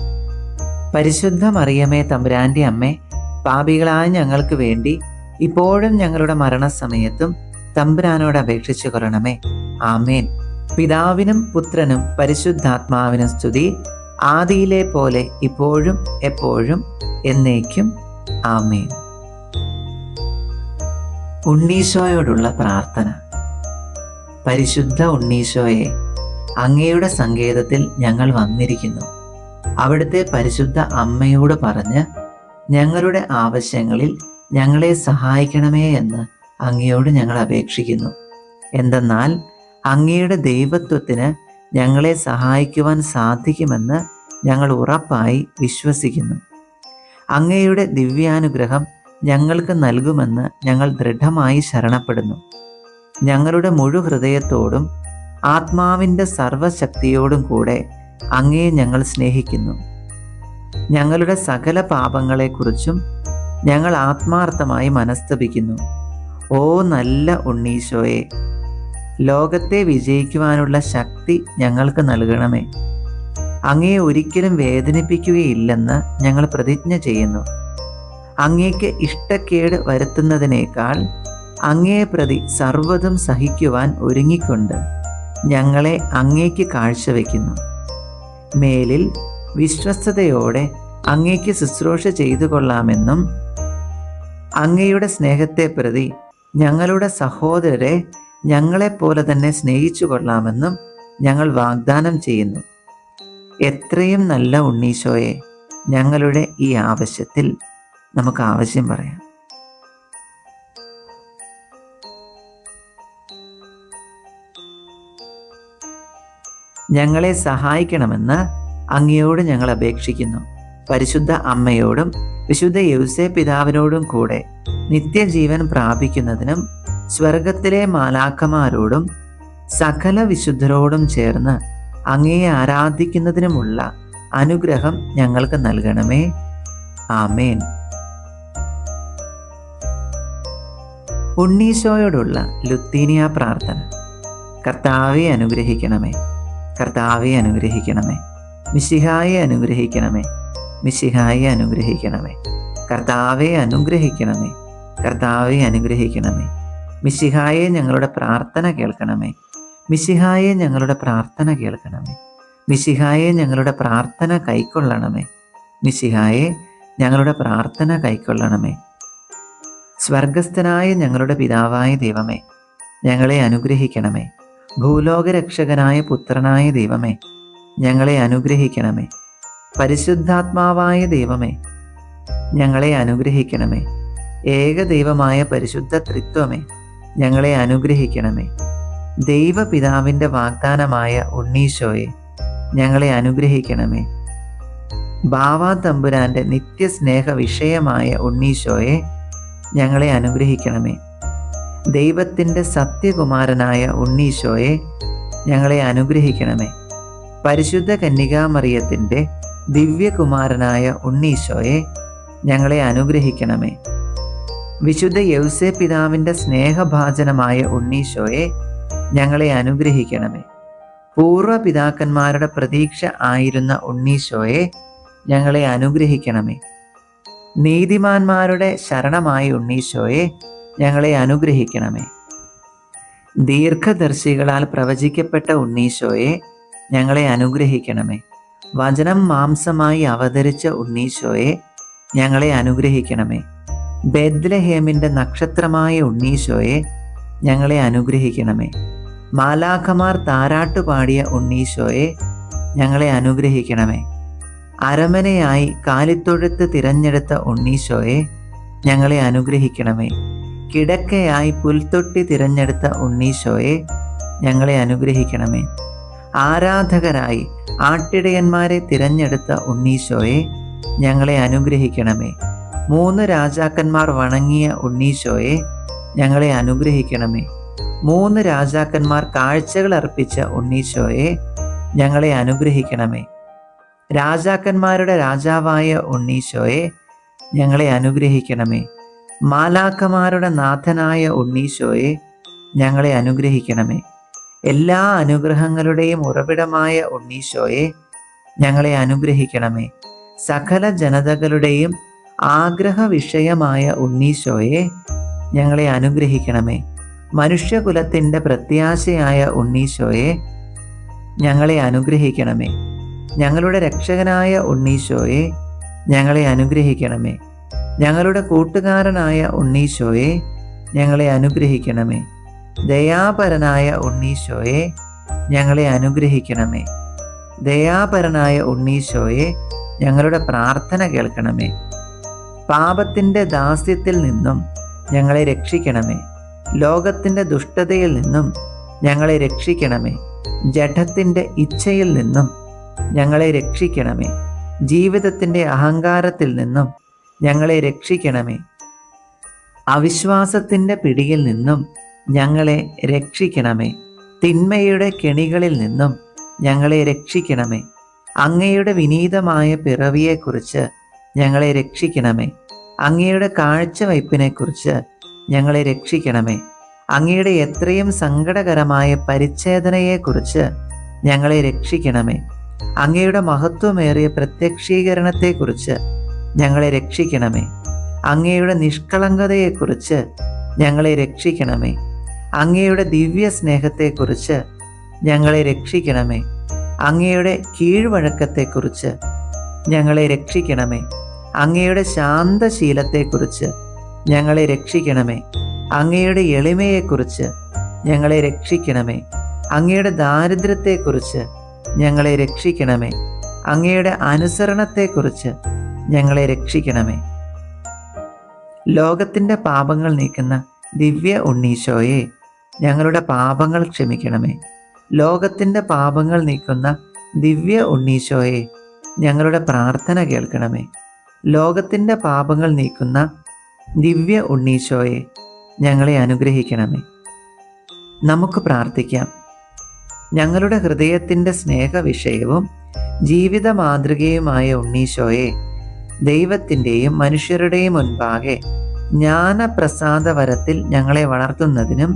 പരിശുദ്ധ മറിയമേ തമ്പുരാന്റെ അമ്മേ, പാപികളായ ഞങ്ങൾക്ക് വേണ്ടി ഇപ്പോഴും ഞങ്ങളുടെ മരണസമയത്തും തമ്പുരാനോട് അപേക്ഷിച്ചു കൊള്ളണമേ. ആമേൻ. പിതാവിനും പുത്രനും പരിശുദ്ധാത്മാവിനും സ്തുതി, ആദിയിലെ പോലെ ഇപ്പോഴും എപ്പോഴും എന്നേക്കും. ആമേൻ. ഉണ്ണീശോയോടുള്ള പ്രാർത്ഥന. പരിശുദ്ധ ഉണ്ണീശോയെ, അങ്ങയുടെ സങ്കേതത്തിൽ ഞങ്ങൾ വന്നിരിക്കുന്നു. അവിടുത്തെ പരിശുദ്ധ അമ്മയോട് പറഞ്ഞ് ഞങ്ങളുടെ ആവശ്യങ്ങളിൽ ഞങ്ങളെ സഹായിക്കണമേ എന്ന് അങ്ങയോട് ഞങ്ങൾ അപേക്ഷിക്കുന്നു. എന്തെന്നാൽ അങ്ങയുടെ ദൈവത്വത്തിന് ഞങ്ങളെ സഹായിക്കുവാൻ സാധിക്കുമെന്ന് ഞങ്ങൾ ഉറപ്പായി വിശ്വസിക്കുന്നു. അങ്ങയുടെ ദിവ്യാനുഗ്രഹം ഞങ്ങൾക്ക് നൽകുമെന്ന് ഞങ്ങൾ ദൃഢമായി ശരണപ്പെടുന്നു. ഞങ്ങളുടെ മുഴുഹൃദയത്തോടും ആത്മാവിൻ്റെ സർവശക്തിയോടും കൂടെ അങ്ങയെ ഞങ്ങൾ സ്നേഹിക്കുന്നു. ഞങ്ങളുടെ സകല പാപങ്ങളെക്കുറിച്ചും ഞങ്ങൾ ആത്മാർത്ഥമായി മനസ്തപിക്കുന്നു. ഓ നല്ല ഉണ്ണീശോയെ, ലോകത്തെ വിജയിക്കുവാനുള്ള ശക്തി ഞങ്ങൾക്ക് നൽകണമേ. അങ്ങയെ ഒരിക്കലും വേദനിപ്പിക്കുകയില്ലെന്ന് ഞങ്ങൾ പ്രതിജ്ഞ ചെയ്യുന്നു. അങ്ങേക്ക് ഇഷ്ടക്കേട് വരുത്തുന്നതിനേക്കാൾ അങ്ങയെ പ്രതി സർവ്വതും സഹിക്കുവാൻ ഒരുങ്ങിക്കൊണ്ട് ഞങ്ങളെ അങ്ങേക്ക് കാഴ്ചവെക്കുന്നു. മേലിൽ വിശ്വസ്തയോടെ അങ്ങേക്ക് ശുശ്രൂഷ ചെയ്തു കൊള്ളാമെന്നും അങ്ങയുടെ സ്നേഹത്തെ പ്രതി ഞങ്ങളുടെ സഹോദരരെ ഞങ്ങളെപ്പോലെ തന്നെ സ്നേഹിച്ചു കൊള്ളാമെന്നും ഞങ്ങൾ വാഗ്ദാനം ചെയ്യുന്നു. എത്രയും നല്ല ഉണ്ണീശോയെ, ഞങ്ങളുടെ ഈ ആവശ്യത്തിൽ നമുക്ക് ആവശ്യം പറയാം. ഞങ്ങളെ സഹായിക്കണമെന്ന് അങ്ങയോട് ഞങ്ങൾ അപേക്ഷിക്കുന്നു. പരിശുദ്ധ അമ്മയോടും വിശുദ്ധ യൗസേപ്പ് പിതാവിനോടും കൂടെ നിത്യജീവൻ പ്രാപിക്കുന്നതിനും സ്വർഗത്തിലെ മാലാഖമാരോടും സകല വിശുദ്ധരോടും ചേർന്ന് അങ്ങയെ ആരാധിക്കുന്നതിനുമുള്ള അനുഗ്രഹം ഞങ്ങൾക്ക് നൽകണമേ. ആമേൻ. ഉണ്ണീശോയോടുള്ള ലുത്തീനിയ പ്രാർത്ഥന. കർത്താവെ അനുഗ്രഹിക്കണമേ. കർത്താവെ അനുഗ്രഹിക്കണമേ. മിശിഹായെ അനുഗ്രഹിക്കണമേ. മിശിഹായെ അനുഗ്രഹിക്കണമേ. കർത്താവെ അനുഗ്രഹിക്കണമേ. കർത്താവെ അനുഗ്രഹിക്കണമേ. മിശിഹായെ ഞങ്ങളുടെ പ്രാർത്ഥന കേൾക്കണമേ. മിശിഹായെ ഞങ്ങളുടെ പ്രാർത്ഥന കേൾക്കണമേ. മിശിഹായെ ഞങ്ങളുടെ പ്രാർത്ഥന കൈക്കൊള്ളണമേ. മിശിഹായെ ഞങ്ങളുടെ പ്രാർത്ഥന കൈക്കൊള്ളണമേ. സ്വർഗസ്ഥനായ ഞങ്ങളുടെ പിതാവായ ദൈവമേ, ഞങ്ങളെ അനുഗ്രഹിക്കണമേ. ഭൂലോകരക്ഷകനായ പുത്രനായ ദൈവമേ, ഞങ്ങളെ അനുഗ്രഹിക്കണമേ. പരിശുദ്ധാത്മാവായ ദൈവമേ, ഞങ്ങളെ അനുഗ്രഹിക്കണമേ. ഏകദൈവമായ പരിശുദ്ധ ത്രിത്വമേ, ഞങ്ങളെ അനുഗ്രഹിക്കണമേ. ദൈവപിതാവിൻ്റെ വാഗ്ദാനമായ ഉണ്ണീശോയെ, ഞങ്ങളെ അനുഗ്രഹിക്കണമേ. ബാവാ തമ്പുരാൻ്റെ നിത്യസ്നേഹ വിഷയമായ ഉണ്ണീശോയെ, ഞങ്ങളെ അനുഗ്രഹിക്കണമേ. ദൈവത്തിൻ്റെ സത്യകുമാരനായ ഉണ്ണീശോയെ, ഞങ്ങളെ അനുഗ്രഹിക്കണമേ. പരിശുദ്ധ കന്യകാമറിയത്തിൻ്റെ ദിവ്യകുമാരനായ ഉണ്ണീശോയെ, ഞങ്ങളെ അനുഗ്രഹിക്കണമേ. വിശുദ്ധ യൗസേ പിതാവിൻ്റെ സ്നേഹഭാജനമായ ഉണ്ണീശോയെ, ഞങ്ങളെ അനുഗ്രഹിക്കണമേ. പൂർവ്വപിതാക്കന്മാരുടെ പ്രതീക്ഷ ആയിരുന്ന ഉണ്ണീശോയെ, ഞങ്ങളെ അനുഗ്രഹിക്കണമേ. നീതിമാന്മാരുടെ ശരണമായ ഉണ്ണീശോയെ, ഞങ്ങളെ അനുഗ്രഹിക്കണമേ. ദീർഘദർശികളാൽ പ്രവചിക്കപ്പെട്ട ഉണ്ണീശോയെ, ഞങ്ങളെ അനുഗ്രഹിക്കണമേ. വചനം മാംസമായി അവതരിച്ച ഉണ്ണീശോയെ, ഞങ്ങളെ അനുഗ്രഹിക്കണമേ. ബേത്ലഹേമിൻ്റെ നക്ഷത്രമായ ഉണ്ണീശോയെ, ഞങ്ങളെ അനുഗ്രഹിക്കണമേ. മാലാഖമാർ താരാട്ടുപാടിയ ഉണ്ണീശോയെ, ഞങ്ങളെ അനുഗ്രഹിക്കണമേ. അരമനയായി കാലിത്തൊഴുത്ത് തിരഞ്ഞെടുത്ത ഉണ്ണീശോയെ, ഞങ്ങളെ അനുഗ്രഹിക്കണമേ. കിടക്കയായി പുൽത്തൊട്ടി തിരഞ്ഞെടുത്ത ഉണ്ണീശോയെ, ഞങ്ങളെ അനുഗ്രഹിക്കണമേ. ആരാധകരായി ആട്ടിടയന്മാരെ തിരഞ്ഞെടുത്ത ഉണ്ണീശോയെ, ഞങ്ങളെ അനുഗ്രഹിക്കണമേ. 3 രാജാക്കന്മാർ വണങ്ങിയ ഉണ്ണീശോയെ, ഞങ്ങളെ അനുഗ്രഹിക്കണമേ. 3 രാജാക്കന്മാർ കാഴ്ചകൾ അർപ്പിച്ച ഉണ്ണീശോയെ, ഞങ്ങളെ അനുഗ്രഹിക്കണമേ. രാജാക്കന്മാരുടെ രാജാവായ ഉണ്ണീശോയെ, ഞങ്ങളെ അനുഗ്രഹിക്കണമേ. മാലാഖമാരുടെ നാഥനായ ഉണ്ണീശോയെ, ഞങ്ങളെ അനുഗ്രഹിക്കണമേ. എല്ലാ അനുഗ്രഹങ്ങളുടെയും ഉറവിടമായ ഉണ്ണീശോയെ, ഞങ്ങളെ അനുഗ്രഹിക്കണമേ. സകല ജനതകളുടെയും ആഗ്രഹ വിഷയമായ ഉണ്ണീശോയെ, ഞങ്ങളെ അനുഗ്രഹിക്കണമേ. മനുഷ്യകുലത്തിൻ്റെ പ്രത്യാശയായ ഉണ്ണീശോയെ, ഞങ്ങളെ അനുഗ്രഹിക്കണമേ. ഞങ്ങളുടെ രക്ഷകനായ ഉണ്ണീശോയെ, ഞങ്ങളെ അനുഗ്രഹിക്കണമേ. ഞങ്ങളുടെ കൂട്ടുകാരനായ ഉണ്ണീശോയെ, ഞങ്ങളെ അനുഗ്രഹിക്കണമേ. ദയാപരനായ ഉണ്ണീശോയെ, ഞങ്ങളെ അനുഗ്രഹിക്കണമേ. ദയാപരനായ ഉണ്ണീശോയെ, ഞങ്ങളുടെ പ്രാർത്ഥന കേൾക്കണമേ. പാപത്തിൻ്റെ ദാസ്യത്തിൽ നിന്നും ഞങ്ങളെ രക്ഷിക്കണമേ. ലോകത്തിൻ്റെ ദുഷ്ടതയിൽ നിന്നും ഞങ്ങളെ രക്ഷിക്കണമേ. ജഡത്തിൻ്റെ ഇച്ഛയിൽ നിന്നും ഞങ്ങളെ രക്ഷിക്കണമേ. ജീവിതത്തിൻ്റെ അഹങ്കാരത്തിൽ നിന്നും ഞങ്ങളെ രക്ഷിക്കണമേ. അവിശ്വാസത്തിൻ്റെ പിടിയിൽ നിന്നും ഞങ്ങളെ രക്ഷിക്കണമേ. തിന്മയുടെ കെണികളിൽ നിന്നും ഞങ്ങളെ രക്ഷിക്കണമേ. അങ്ങയുടെ വിനീതമായ പിറവിയെക്കുറിച്ച് ഞങ്ങളെ രക്ഷിക്കണമേ. അങ്ങയുടെ കാഴ്ചവയ്പ്പിനെക്കുറിച്ച് ഞങ്ങളെ രക്ഷിക്കണമേ. അങ്ങയുടെ എത്രയും സങ്കടകരമായ പരിച്ഛേദനയെക്കുറിച്ച് ഞങ്ങളെ രക്ഷിക്കണമേ. അങ്ങയുടെ മഹത്വമേറിയ പ്രത്യക്ഷീകരണത്തെക്കുറിച്ച് ഞങ്ങളെ രക്ഷിക്കണമേ. അങ്ങയുടെ നിഷ്കളങ്കതയെക്കുറിച്ച് ഞങ്ങളെ രക്ഷിക്കണമേ. അങ്ങയുടെ ദിവ്യ സ്നേഹത്തെക്കുറിച്ച് ഞങ്ങളെ രക്ഷിക്കണമേ. അങ്ങയുടെ കീഴ്വഴക്കത്തെക്കുറിച്ച് ഞങ്ങളെ രക്ഷിക്കണമേ. അങ്ങയുടെ ശാന്തശീലത്തെക്കുറിച്ച് ഞങ്ങളെ രക്ഷിക്കണമേ. അങ്ങയുടെ എളിമയെക്കുറിച്ച് ഞങ്ങളെ രക്ഷിക്കണമേ. അങ്ങയുടെ ദാരിദ്ര്യത്തെക്കുറിച്ച് ഞങ്ങളെ രക്ഷിക്കണമേ. അങ്ങയുടെ അനുസരണത്തെക്കുറിച്ച് ഞങ്ങളെ രക്ഷിക്കണമേ. ലോകത്തിൻ്റെ പാപങ്ങൾ നീക്കുന്ന ദിവ്യ ഉണ്ണീശോയെ, ഞങ്ങളുടെ പാപങ്ങൾ ക്ഷമിക്കണമേ. ലോകത്തിൻ്റെ പാപങ്ങൾ നീക്കുന്ന ദിവ്യ ഉണ്ണീശോയെ, ഞങ്ങളുടെ പ്രാർത്ഥന കേൾക്കണമേ. ലോകത്തിൻ്റെ പാപങ്ങൾ നീക്കുന്ന ദിവ്യ ഉണ്ണീശോയെ, ഞങ്ങളെ അനുഗ്രഹിക്കണമേ. നമുക്ക് പ്രാർത്ഥിക്കാം. ഞങ്ങളുടെ ഹൃദയത്തിൻ്റെ സ്നേഹവിഷയവും ജീവിത മാതൃകയുമായ ഉണ്ണീശോയെ, ദൈവത്തിൻ്റെയും മനുഷ്യരുടെയും മുൻപാകെ ജ്ഞാനപ്രസാദവരത്തിൽ ഞങ്ങളെ വളർത്തുന്നതിനും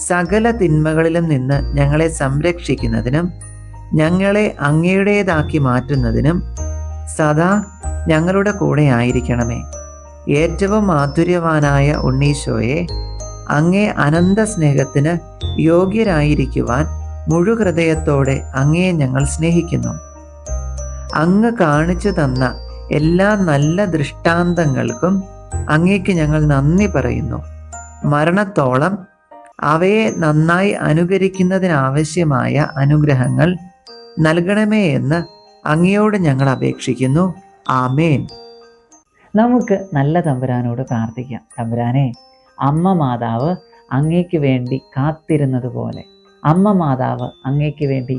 സകല തിന്മകളിലും നിന്ന് ഞങ്ങളെ സംരക്ഷിക്കുന്നതിനും ഞങ്ങളെ അങ്ങയുടേതാക്കി മാറ്റുന്നതിനും സദാ ഞങ്ങളുടെ കൂടെ ആയിരിക്കണമേ. ഏറ്റവും മാധുര്യവാനായ ഉണ്ണീശോയെ, അങ്ങേ അനന്ത സ്നേഹത്തിന് യോഗ്യരായിരിക്കുവാൻ മുഴുഹൃദയത്തോടെ അങ്ങയെ ഞങ്ങൾ സ്നേഹിക്കുന്നു. അങ്ങ് കാണിച്ചു തന്ന എല്ലാ നല്ല ദൃഷ്ടാന്തങ്ങൾക്കും അങ്ങേക്ക് ഞങ്ങൾ നന്ദി പറയുന്നു. മരണത്തോളം അവയെ നന്നായി അനുകരിക്കുന്നതിനാവശ്യമായ അനുഗ്രഹങ്ങൾ നൽകണമേ എന്ന് അങ്ങയോട് ഞങ്ങൾ അപേക്ഷിക്കുന്നു. ആമേൻ. നമുക്ക് നല്ല തമ്പുരാനോട് പ്രാർത്ഥിക്കാം. തമ്പുരാനെ, അമ്മ മാതാവ് അങ്ങേക്ക് വേണ്ടി കാത്തിരുന്നതുപോലെ, അമ്മ മാതാവ് അങ്ങേക്ക് വേണ്ടി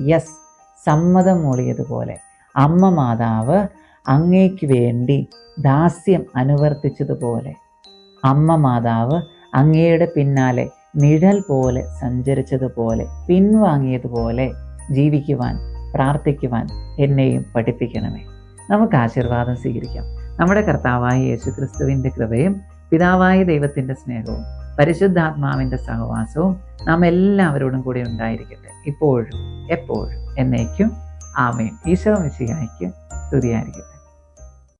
സമ്മതം മൂളിയതുപോലെ, അമ്മ മാതാവ് അങ്ങേക്ക് വേണ്ടി ദാസ്യം അനുവർത്തിച്ചതുപോലെ, അമ്മ മാതാവ് അങ്ങയുടെ പിന്നാലെ നിഴൽ പോലെ സഞ്ചരിച്ചതുപോലെ, പിൻവാങ്ങിയതുപോലെ ജീവിക്കുവാൻ, പ്രാർത്ഥിക്കുവാൻ എന്നെയും പഠിപ്പിക്കണമേ. നമുക്ക് ആശീർവാദം സ്വീകരിക്കാം. നമ്മുടെ കർത്താവായ യേശുക്രിസ്തുവിൻ്റെ കൃപയും പിതാവായ ദൈവത്തിൻ്റെ സ്നേഹവും പരിശുദ്ധാത്മാവിൻ്റെ സഹവാസവും നാം എല്ലാവരോടും കൂടി ഉണ്ടായിരിക്കട്ടെ, ഇപ്പോഴും എപ്പോഴും എന്നേക്കും. ആമേൻ. ഈശോ മിശിഹായ്ക്ക് സ്തുതിയായിരിക്കട്ടെ.